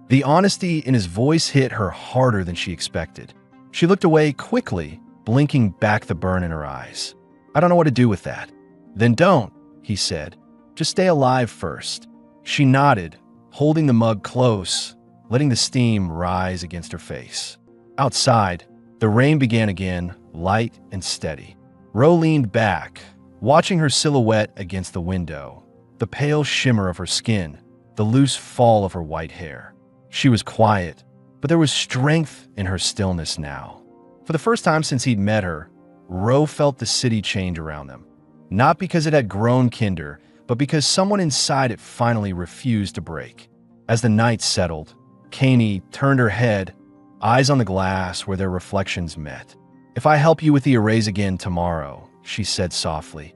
The honesty in his voice hit her harder than she expected. She looked away quickly, blinking back the burn in her eyes. "I don't know what to do with that." "Then don't," he said. "Just stay alive first." She nodded, holding the mug close, letting the steam rise against her face. Outside, the rain began again, light and steady. Ro leaned back, watching her silhouette against the window, the pale shimmer of her skin, the loose fall of her white hair. She was quiet, but there was strength in her stillness now. For the first time since he'd met her, Ro felt the city change around them. Not because it had grown kinder, but because someone inside it finally refused to break. As the night settled, Caney turned her head, eyes on the glass where their reflections met. "If I help you with the arrays again tomorrow," she said softly,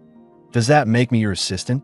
"does that make me your assistant?"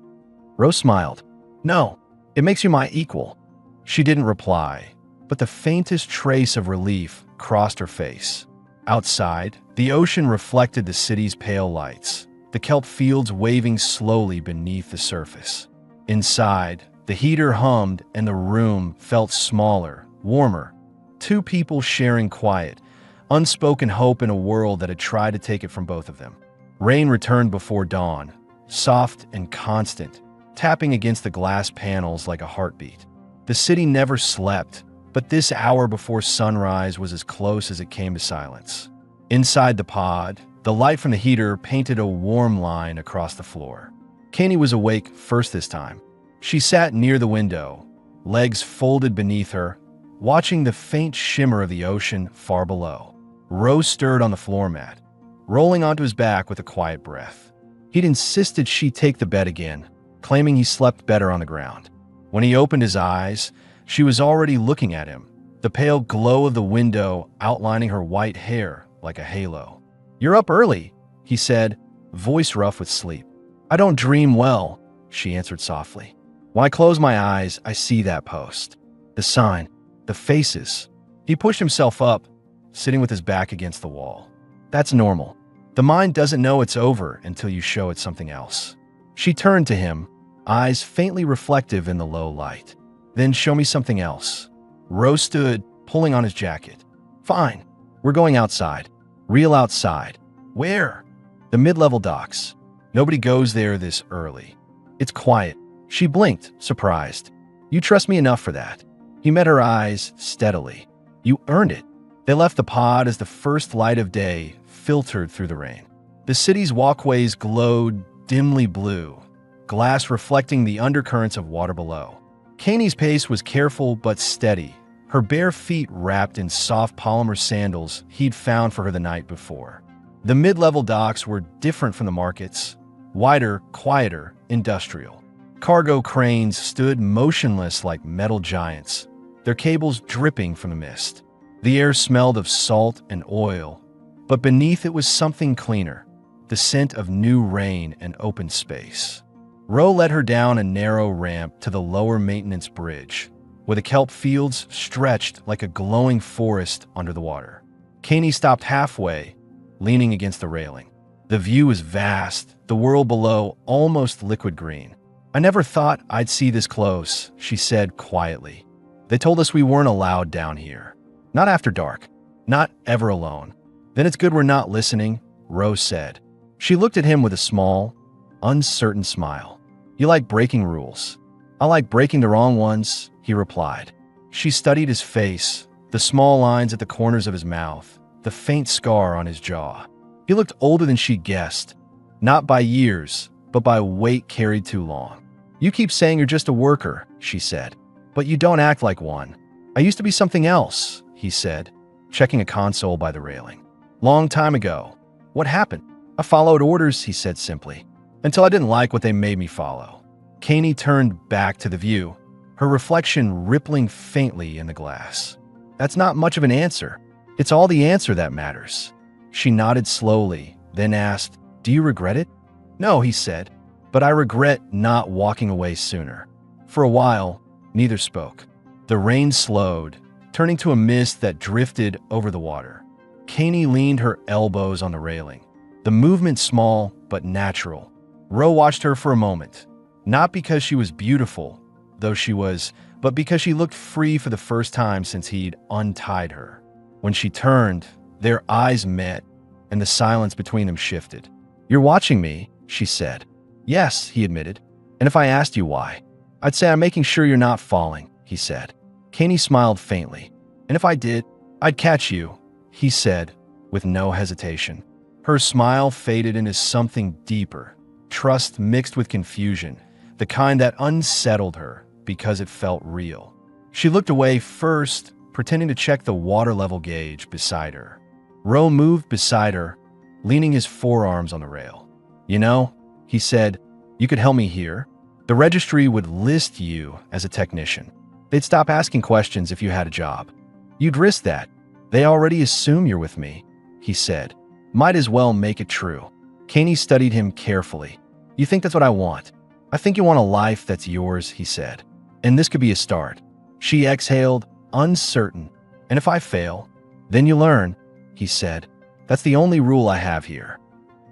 Ro smiled. "No, it makes you my equal." She didn't reply, but the faintest trace of relief crossed her face. Outside, the ocean reflected the city's pale lights, the kelp fields waving slowly beneath the surface. Inside, the heater hummed and the room felt smaller, warmer. 2 people sharing quiet, unspoken hope in a world that had tried to take it from both of them. Rain returned before dawn, soft and constant, tapping against the glass panels like a heartbeat. The city never slept, but this hour before sunrise was as close as it came to silence. Inside the pod, the light from the heater painted a warm line across the floor. Caney was awake first this time. She sat near the window, legs folded beneath her, watching the faint shimmer of the ocean far below. Ro stirred on the floor mat, rolling onto his back with a quiet breath. He'd insisted she take the bed again, claiming he slept better on the ground. When he opened his eyes, she was already looking at him, the pale glow of the window outlining her white hair like a halo. "You're up early," he said, voice rough with sleep. "I don't dream well," she answered softly. "When I close my eyes, I see that post. The sign, the faces." He pushed himself up, sitting with his back against the wall. "That's normal. The mind doesn't know it's over until you show it something else." She turned to him, eyes faintly reflective in the low light. "Then show me something else." Ro stood, pulling on his jacket. "Fine. We're going outside. Real outside." "Where?" "The mid-level docks. Nobody goes there this early. It's quiet." She blinked, surprised. "You trust me enough for that." He met her eyes steadily. "You earned it." They left the pod as the first light of day filtered through the rain. The city's walkways glowed dimly blue, glass reflecting the undercurrents of water below. Kaney's pace was careful but steady, her bare feet wrapped in soft polymer sandals he'd found for her the night before. The mid-level docks were different from the markets, wider, quieter, industrial. Cargo cranes stood motionless like metal giants, their cables dripping from the mist. The air smelled of salt and oil, but beneath it was something cleaner, the scent of new rain and open space. Ro led her down a narrow ramp to the lower maintenance bridge, where the kelp fields stretched like a glowing forest under the water. Kaney stopped halfway, leaning against the railing. The view was vast, the world below almost liquid green. "I never thought I'd see this close," she said quietly. "They told us we weren't allowed down here. Not after dark. Not ever alone." "Then it's good we're not listening," Ro said. She looked at him with a small, uncertain smile. "You like breaking rules." "I like breaking the wrong ones," he replied. She studied his face, the small lines at the corners of his mouth, the faint scar on his jaw. He looked older than she guessed, not by years, but by weight carried too long. "You keep saying you're just a worker," she said, "but you don't act like one." "I used to be something else," he said, checking a console by the railing. "Long time ago." "What happened?" "I followed orders," he said simply, "until I didn't like what they made me follow." Kaney turned back to the view, her reflection rippling faintly in the glass. "That's not much of an answer. It's all the answer that matters." She nodded slowly, then asked, "Do you regret it?" "No," he said, "but I regret not walking away sooner." For a while, neither spoke. The rain slowed, turning to a mist that drifted over the water. Kaney leaned her elbows on the railing, the movement small but natural. Ro watched her for a moment, not because she was beautiful, though she was, but because she looked free for the first time since he'd untied her. When she turned, their eyes met, and the silence between them shifted. "You're watching me," she said. "Yes," he admitted. "And if I asked you why?" "I'd say I'm making sure you're not falling," he said. Kaney smiled faintly. "And if I did, I'd catch you," he said, with no hesitation. Her smile faded into something deeper, trust mixed with confusion, the kind that unsettled her because it felt real. She looked away first, pretending to check the water level gauge beside her. Ro moved beside her, leaning his forearms on the rail. "You know," he said, "you could help me here. The registry would list you as a technician. They'd stop asking questions if you had a job. You'd risk that. They already assume you're with me," he said. "Might as well make it true." Kaney studied him carefully. "You think that's what I want?" "I think you want a life that's yours," he said. "And this could be a start." She exhaled, uncertain. "And if I fail?" "Then you learn," he said. "That's the only rule I have here."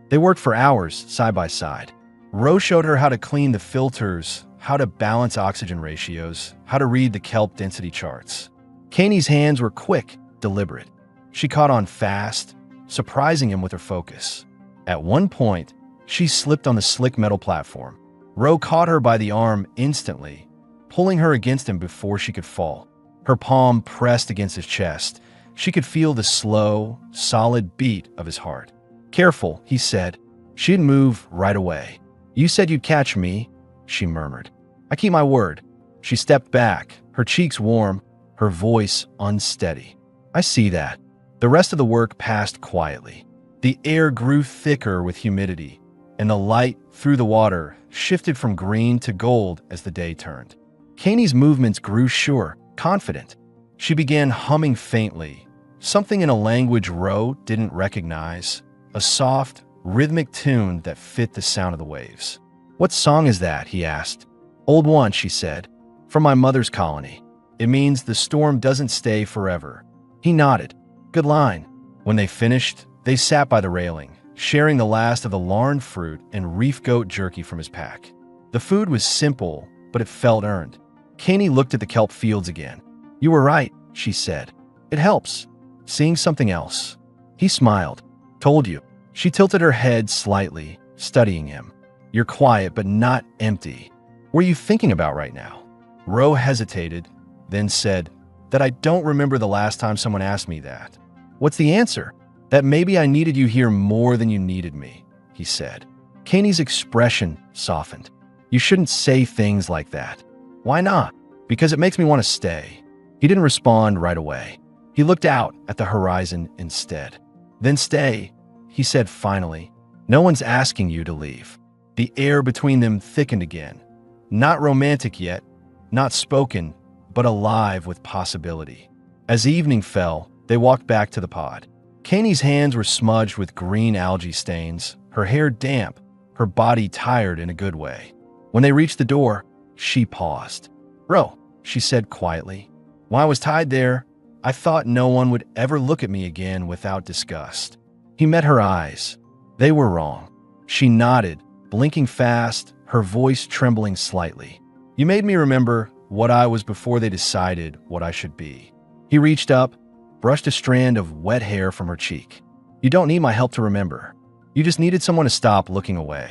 They worked for hours, side by side. Ro showed her how to clean the filters, how to balance oxygen ratios, how to read the kelp density charts. Kaney's hands were quick, deliberate. She caught on fast, surprising him with her focus. At one point, she slipped on the slick metal platform. Ro caught her by the arm instantly, pulling her against him before she could fall. Her palm pressed against his chest. She could feel the slow, solid beat of his heart. "Careful," he said. She didn't move right away. "You said you'd catch me," she murmured. "I keep my word." She stepped back, her cheeks warm, her voice unsteady. "I see that." The rest of the work passed quietly. The air grew thicker with humidity, and the light through the water shifted from green to gold as the day turned. Kaney's movements grew sure, confident. She began humming faintly, something in a language Ro didn't recognize, a soft, rhythmic tune that fit the sound of the waves. "What song is that?" he asked. "Old one," she said. "From my mother's colony. It means the storm doesn't stay forever." He nodded. "Good line." When they finished, they sat by the railing, sharing the last of the larn fruit and reef goat jerky from his pack. The food was simple, but it felt earned. Kaney looked at the kelp fields again. "You were right," she said. "It helps. Seeing something else." He smiled. "Told you." She tilted her head slightly, studying him. "You're quiet, but not empty. What are you thinking about right now?" Ro hesitated, then said, "That I don't remember the last time someone asked me that." "What's the answer?" "That maybe I needed you here more than you needed me," he said. Kaney's expression softened. "You shouldn't say things like that." "Why not?" Because it makes me want to stay. He didn't respond right away. He looked out at the horizon instead. Then stay, he said finally. No one's asking you to leave. The air between them thickened again. Not romantic yet, not spoken, but alive with possibility. As evening fell, they walked back to the pod. Kaney's hands were smudged with green algae stains, her hair damp, her body tired in a good way. When they reached the door, she paused. "Ro," she said quietly. "When I was tied there, I thought no one would ever look at me again without disgust." He met her eyes. They were wrong. She nodded, blinking fast, her voice trembling slightly. "You made me remember what I was before they decided what I should be." He reached up, brushed a strand of wet hair from her cheek. "You don't need my help to remember. You just needed someone to stop looking away."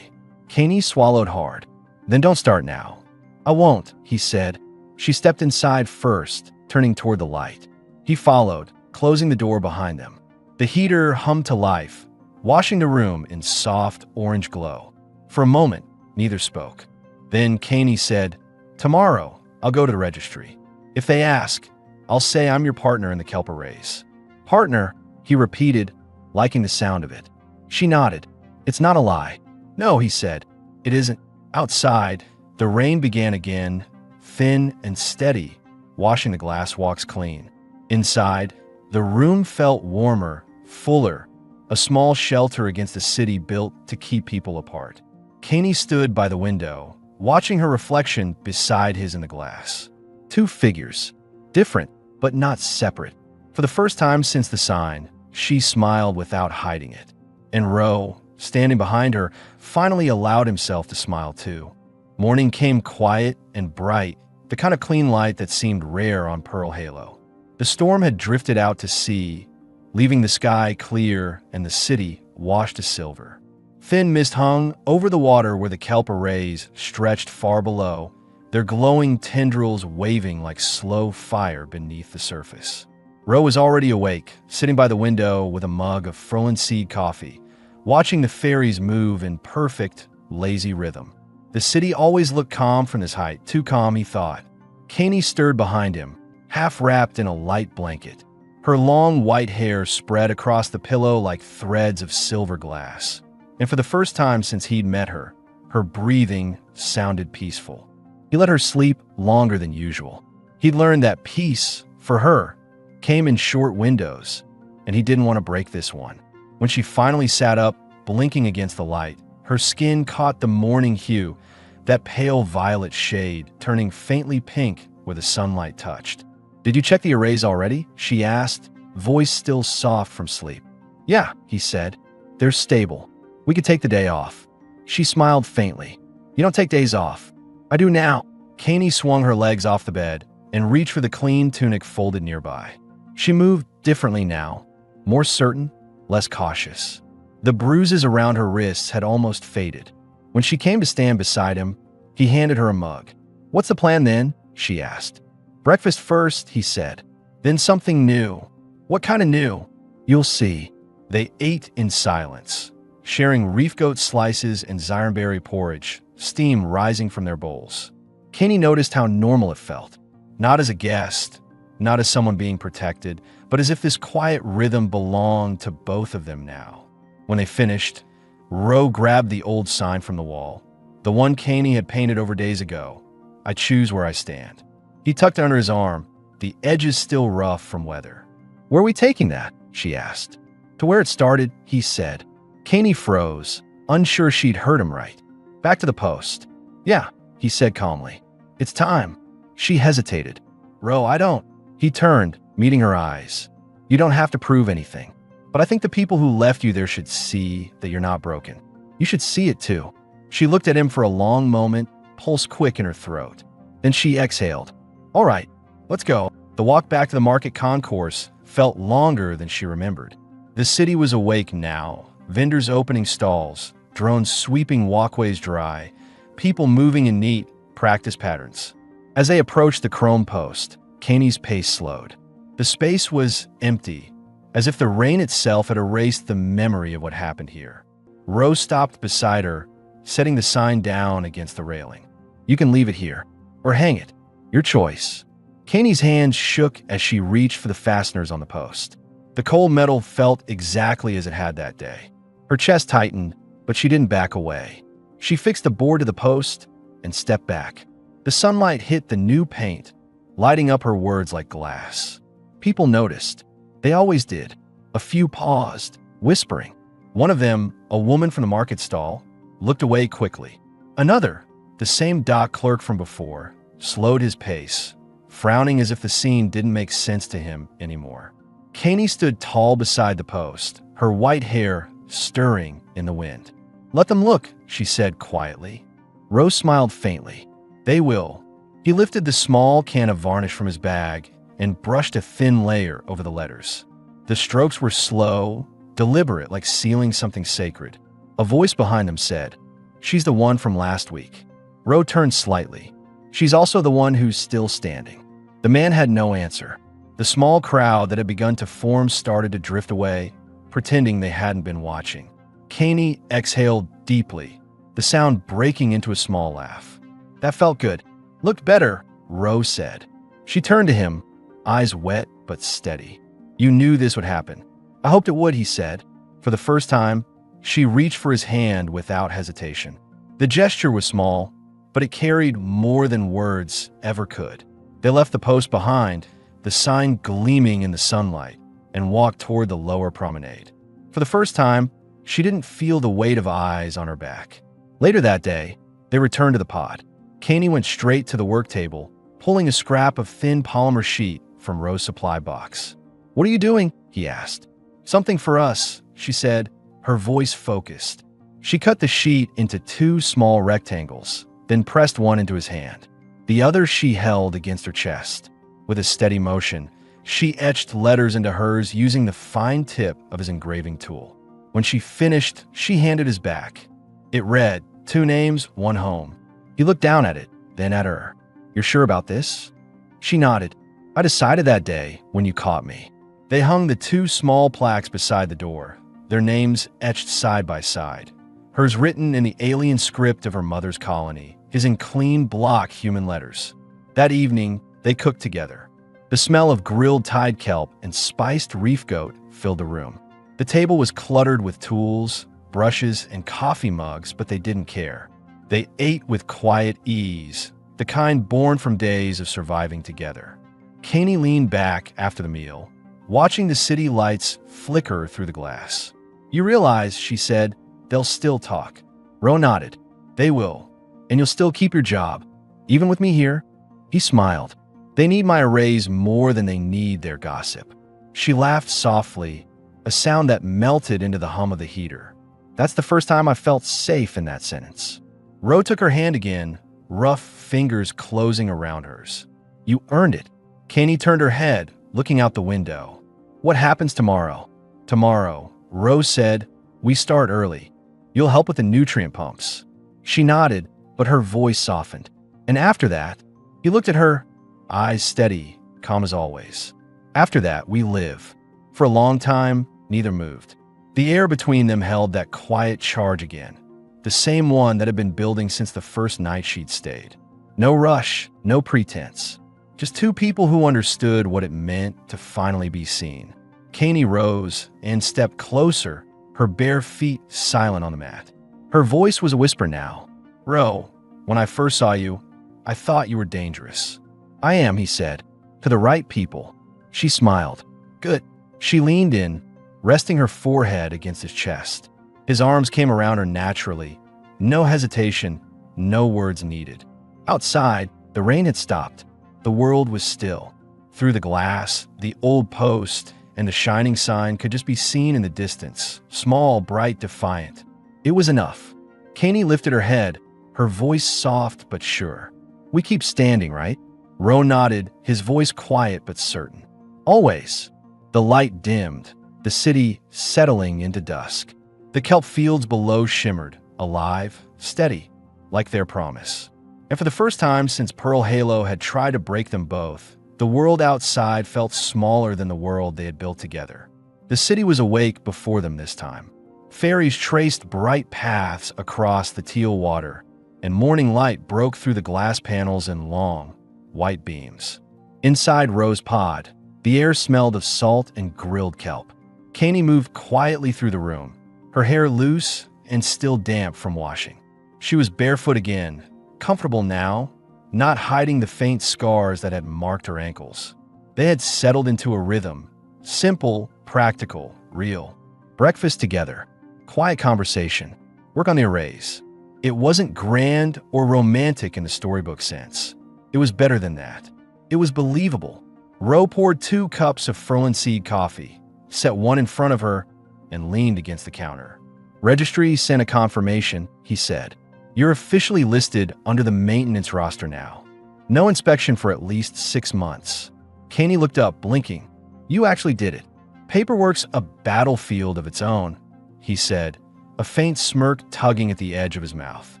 Kaney swallowed hard. "Then don't start now." "I won't," he said. She stepped inside first, turning toward the light. He followed, closing the door behind them. The heater hummed to life, washing the room in soft orange glow. For a moment, neither spoke. Then Kaney said, "Tomorrow, I'll go to the registry. If they ask, I'll say I'm your partner in the Kelper race." "Partner," he repeated, liking the sound of it. She nodded. "It's not a lie." "No," he said. "It isn't." Outside, the rain began again, thin and steady, washing the glass walks clean. Inside, the room felt warmer, fuller, a small shelter against the city built to keep people apart. Kaney stood by the window, watching her reflection beside his in the glass. Two figures, different but not separate. For the first time since the sign, she smiled without hiding it. And Ro, standing behind her, finally allowed himself to smile too. Morning came quiet and bright, the kind of clean light that seemed rare on Pearl Halo. The storm had drifted out to sea, leaving the sky clear and the city washed to silver. Thin mist hung over the water where the Kelper rays stretched far below, their glowing tendrils waving like slow fire beneath the surface. Ro was already awake, sitting by the window with a mug of Frolen Seed coffee, watching the fairies move in perfect, lazy rhythm. The city always looked calm from this height, too calm, he thought. Kaney stirred behind him, half wrapped in a light blanket. Her long white hair spread across the pillow like threads of silver glass. And for the first time since he'd met her, her breathing sounded peaceful. He let her sleep longer than usual. He'd learned that peace, for her, came in short windows, and he didn't want to break this one. When she finally sat up, blinking against the light, her skin caught the morning hue, that pale violet shade turning faintly pink where the sunlight touched. "Did you check the arrays already?" she asked, voice still soft from sleep. "Yeah," he said. "They're stable. We could take the day off." She smiled faintly. "You don't take days off." "I do now." Kaney swung her legs off the bed and reached for the clean tunic folded nearby. She moved differently now, more certain, less cautious. The bruises around her wrists had almost faded. When she came to stand beside him, he handed her a mug. "What's the plan then?" she asked. "Breakfast first," he said. "Then something new." "What kind of new?" "You'll see." They ate in silence, sharing reef goat slices and zyronberry porridge, steam rising from their bowls. Kaney noticed how normal it felt. Not as a guest, not as someone being protected, but as if this quiet rhythm belonged to both of them now. When they finished, Ro grabbed the old sign from the wall, the one Kaney had painted over days ago. "I choose where I stand." He tucked it under his arm, the edges still rough from weather. "Where are we taking that?" she asked. "To where it started," he said. Kaney froze, unsure she'd heard him right. "Back to the post." "Yeah," he said calmly. "It's time." She hesitated. "Ro, I don't." He turned, meeting her eyes. "You don't have to prove anything. But I think the people who left you there should see that you're not broken. You should see it too." She looked at him for a long moment, pulse quick in her throat. Then she exhaled. "All right, let's go." The walk back to the market concourse felt longer than she remembered. The city was awake now, vendors opening stalls, drones sweeping walkways dry, people moving in neat, practice patterns. As they approached the chrome post, Kaney's pace slowed. The space was empty, as if the rain itself had erased the memory of what happened here. Ro stopped beside her, setting the sign down against the railing. "You can leave it here, or hang it. Your choice. Kaney's hand shook as she reached for the fasteners on the post. The cold metal felt exactly as it had that day. Her chest tightened, but she didn't back away. She fixed the board to the post and stepped back. The sunlight hit the new paint, lighting up her words like glass. People noticed. They always did. A few paused, whispering. One of them, a woman from the market stall, looked away quickly. Another, the same dock clerk from before, slowed his pace, frowning as if the scene didn't make sense to him anymore. Kaney stood tall beside the post, her white hair stirring in the wind. "Let them look," she said quietly. Rose smiled faintly. "They will." He lifted the small can of varnish from his bag and brushed a thin layer over the letters. The strokes were slow, deliberate, like sealing something sacred. A voice behind them said, "She's the one from last week." Ro turned slightly. "She's also the one who's still standing." The man had no answer. The small crowd that had begun to form started to drift away, pretending they hadn't been watching. Kaney exhaled deeply, the sound breaking into a small laugh. "That felt good. Looked better," Rose said. She turned to him, eyes wet but steady. "You knew this would happen." "I hoped it would," he said. For the first time, she reached for his hand without hesitation. The gesture was small, but it carried more than words ever could. They left the post behind, the sign gleaming in the sunlight, and walked toward the lower promenade. For the first time, she didn't feel the weight of eyes on her back. Later that day, they returned to the pod. Kaney went straight to the work table, pulling a scrap of thin polymer sheet from Rose's supply box. "What are you doing?" he asked. "Something for us," she said, her voice focused. She cut the sheet into 2 small rectangles, then pressed one into his hand. The other she held against her chest. With a steady motion, she etched letters into hers using the fine tip of his engraving tool. When she finished, she handed his back. It read, 2 names, 1 home. He looked down at it, then at her. "You're sure about this?" She nodded. "I decided that day when you caught me." They hung the 2 small plaques beside the door, their names etched side by side. Hers written in the alien script of her mother's colony, his in clean block human letters. That evening, they cooked together. The smell of grilled tide kelp and spiced reef goat filled the room. The table was cluttered with tools, brushes, and coffee mugs, but they didn't care. They ate with quiet ease, the kind born from days of surviving together. Kaney leaned back after the meal, watching the city lights flicker through the glass. "You realize," she said, "they'll still talk." Ro nodded. "They will. And you'll still keep your job, even with me here?" He smiled. "They need my raise more than they need their gossip." She laughed softly, a sound that melted into the hum of the heater. "That's the first time I felt safe in that sentence." Ro took her hand again, rough fingers closing around hers. "You earned it." Kaney turned her head, looking out the window. "What happens tomorrow?" "Tomorrow," Rose said, "we start early. You'll help with the nutrient pumps." She nodded, but her voice softened. "And after that," he looked at her, eyes steady, calm as always. "After that, we live." For a long time, neither moved. The air between them held that quiet charge again, the same one that had been building since the first night she'd stayed. No rush, no pretense. Just 2 people who understood what it meant to finally be seen. Kaney rose and stepped closer, her bare feet silent on the mat. Her voice was a whisper now. "Ro, when I first saw you, I thought you were dangerous." "I am," he said, "to the right people." She smiled. "Good." She leaned in, resting her forehead against his chest. His arms came around her naturally. No hesitation, no words needed. Outside, the rain had stopped. The world was still. Through the glass, the old post and the shining sign could just be seen in the distance, small, bright, defiant. It was enough. Kaney lifted her head, her voice soft but sure. "We keep standing, right?" Ro nodded, his voice quiet but certain. "Always." The light dimmed, the city settling into dusk. The kelp fields below shimmered, alive, steady, like their promise. And for the first time since Pearl Halo had tried to break them both, the world outside felt smaller than the world they had built together. The city was awake before them this time. Ferries traced bright paths across the teal water, and morning light broke through the glass panels in long, white beams. Inside Ro's pod, the air smelled of salt and grilled kelp. Caney moved quietly through the room, her hair loose and still damp from washing. She was barefoot again, comfortable now, not hiding the faint scars that had marked her ankles. They had settled into a rhythm, simple, practical, real. Breakfast together, quiet conversation, work on the arrays. It wasn't grand or romantic in the storybook sense. It was better than that. It was believable. Ro poured 2 cups of Ferlin seed coffee, set one in front of her, and leaned against the counter. Registry sent a confirmation, he said. You're officially listed under the maintenance roster now. No inspection for at least 6 months. Caney looked up, blinking. You actually did it. Paperwork's a battlefield of its own, he said, a faint smirk tugging at the edge of his mouth.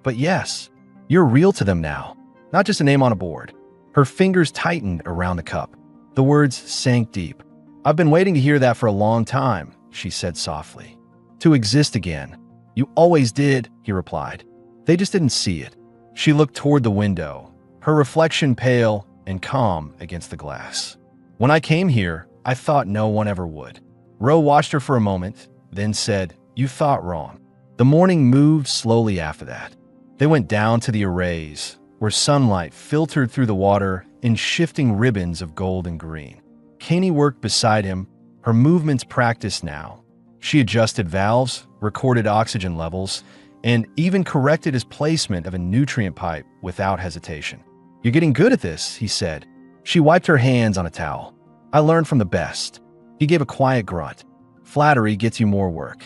But yes, you're real to them now, not just a name on a board. Her fingers tightened around the cup. The words sank deep. I've been waiting to hear that for a long time, she said softly. To exist again. You always did, he replied. They just didn't see it. She looked toward the window, her reflection pale and calm against the glass. When I came here, I thought no one ever would. Ro watched her for a moment, then said, You thought wrong. The morning moved slowly after that. They went down to the arrays, where sunlight filtered through the water in shifting ribbons of gold and green. Caney worked beside him, her movements practiced now. She adjusted valves, recorded oxygen levels, and even corrected his placement of a nutrient pipe without hesitation. You're getting good at this, he said. She wiped her hands on a towel. I learned from the best. He gave a quiet grunt. Flattery gets you more work.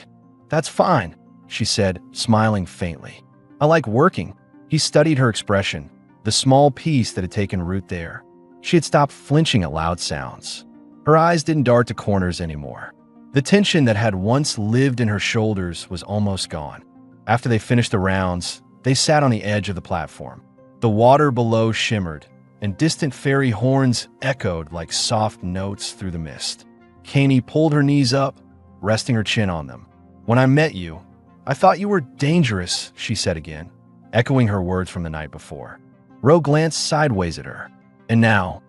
That's fine, she said, smiling faintly. I like working. He studied her expression, the small peace that had taken root there. She had stopped flinching at loud sounds. Her eyes didn't dart to corners anymore. The tension that had once lived in her shoulders was almost gone. After they finished the rounds, they sat on the edge of the platform. The water below shimmered, and distant ferry horns echoed like soft notes through the mist. Caney pulled her knees up, resting her chin on them. When I met you, I thought you were dangerous, she said again, echoing her words from the night before. Ro glanced sideways at her. And now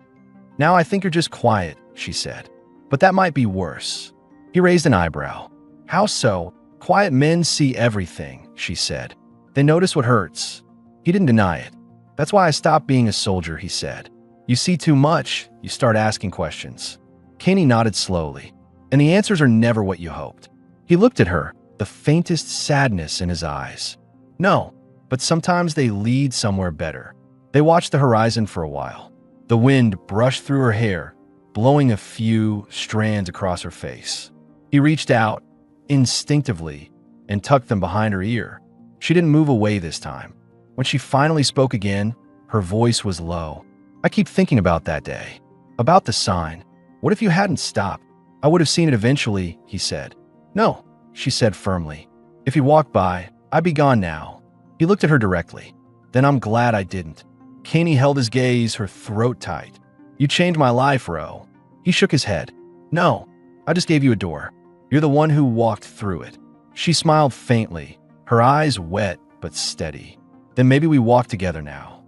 I think you're just quiet, she said. But that might be worse. He raised an eyebrow. How so? Quiet men see everything, she said. They notice what hurts. He didn't deny it. That's why I stopped being a soldier, he said. You see too much, you start asking questions. Caney nodded slowly. And the answers are never what you hoped. He looked at her, the faintest sadness in his eyes. No, but sometimes they lead somewhere better. They watched the horizon for a while. The wind brushed through her hair, blowing a few strands across her face. He reached out, instinctively, and tucked them behind her ear. She didn't move away this time. When she finally spoke again, her voice was low. I keep thinking about that day. About the sign. What if you hadn't stopped? I would have seen it eventually, he said. No, she said firmly. If you walked by, I'd be gone now. He looked at her directly. Then I'm glad I didn't. Caney held his gaze, her throat tight. You changed my life, Ro. He shook his head. No, I just gave you a door. You're the one who walked through it. She smiled faintly, her eyes wet but steady. Then maybe we walk together now.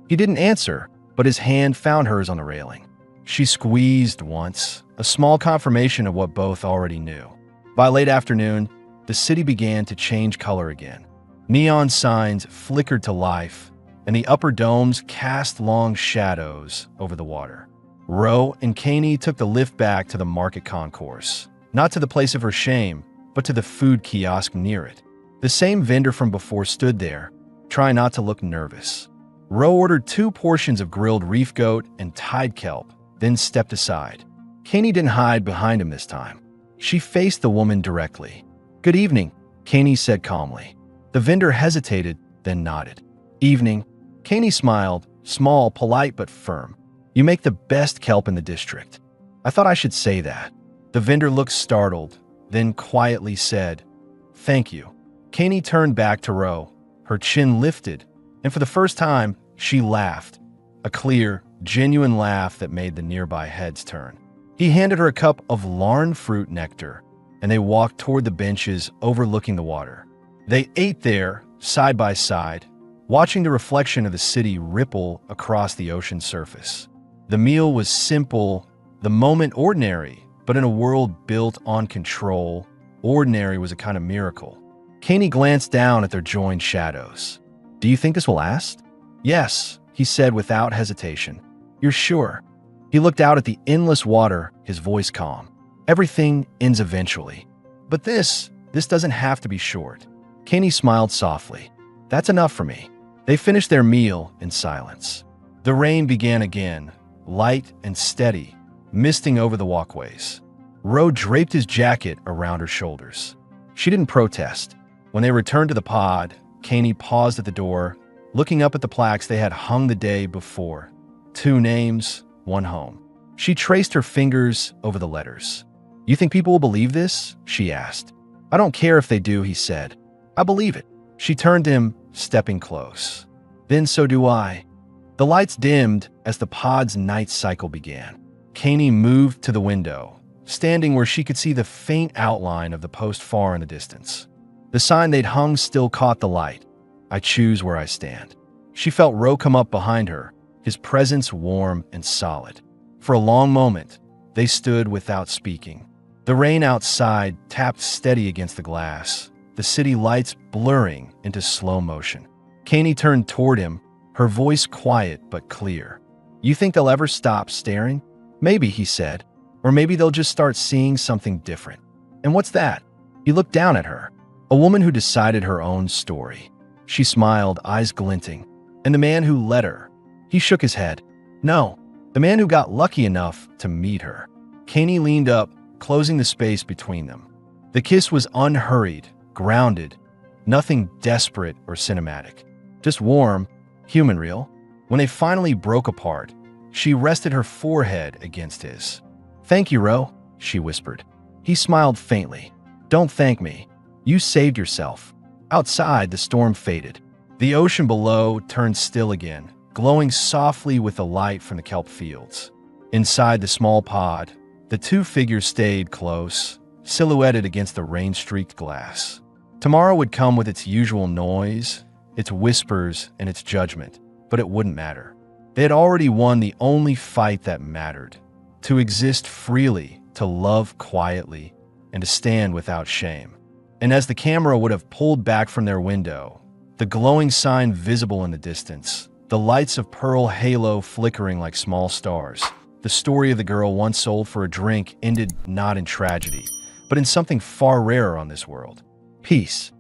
He didn't answer, but his hand found hers on the railing. She squeezed once, a small confirmation of what both already knew. By late afternoon, the city began to change color again. Neon signs flickered to life, and the upper domes cast long shadows over the water. Ro and Caney took the lift back to the market concourse, not to the place of her shame, but to the food kiosk near it. The same vendor from before stood there, trying not to look nervous. Ro ordered 2 portions of grilled reef goat and tide kelp, then stepped aside. Caney didn't hide behind him this time. She faced the woman directly. Good evening, Caney said calmly. The vendor hesitated, then nodded. Evening. Caney smiled, small, polite, but firm. You make the best kelp in the district. I thought I should say that. The vendor looked startled, then quietly said, Thank you. Caney turned back to Ro, her chin lifted, and for the first time, she laughed. A clear, genuine laugh that made the nearby heads turn. He handed her a cup of larn fruit nectar, and they walked toward the benches overlooking the water. They ate there, side by side, watching the reflection of the city ripple across the ocean surface. The meal was simple, the moment ordinary, but in a world built on control, ordinary was a kind of miracle. Caney glanced down at their joined shadows. "Do you think this will last?" "Yes," he said without hesitation. "You're sure?" He looked out at the endless water, his voice calm. "Everything ends eventually. But this doesn't have to be short." Caney smiled softly. "That's enough for me." They finished their meal in silence. The rain began again, light and steady, misting over the walkways. Ro draped his jacket around her shoulders. She didn't protest. When they returned to the pod, Caney paused at the door, looking up at the plaques they had hung the day before. 2 names, 1 home. She traced her fingers over the letters. "You think people will believe this?" she asked. "I don't care if they do," he said. "I believe it." She turned to him, stepping close. "Then so do I." The lights dimmed as the pod's night cycle began. Caney moved to the window, standing where she could see the faint outline of the post far in the distance. The sign they'd hung still caught the light. "I choose where I stand." She felt Ro come up behind her, his presence warm and solid. For a long moment, they stood without speaking. The rain outside tapped steady against the glass, the city lights blurring into slow motion. Caney turned toward him, her voice quiet but clear. "You think they'll ever stop staring?" "Maybe," he said. "Or maybe they'll just start seeing something different." "And what's that?" He looked down at her, a woman who decided her own story. She smiled, eyes glinting. "And the man who led her?" He shook his head. "No, the man who got lucky enough to meet her." Caney leaned up, closing the space between them. The kiss was unhurried, grounded, nothing desperate or cinematic. Just warm, human real. When they finally broke apart, she rested her forehead against his. "Thank you, Ro," she whispered. He smiled faintly. "Don't thank me. You saved yourself." Outside, the storm faded. The ocean below turned still again, glowing softly with the light from the kelp fields. Inside the small pod, the 2 figures stayed close, silhouetted against the rain-streaked glass. Tomorrow would come with its usual noise, its whispers, and its judgment, but it wouldn't matter. They had already won the only fight that mattered: to exist freely, to love quietly, and to stand without shame. And as the camera would have pulled back from their window, the glowing sign visible in the distance, the lights of pearl halo flickering like small stars, the story of the girl once sold for a drink ended not in tragedy, but in something far rarer on this world: peace.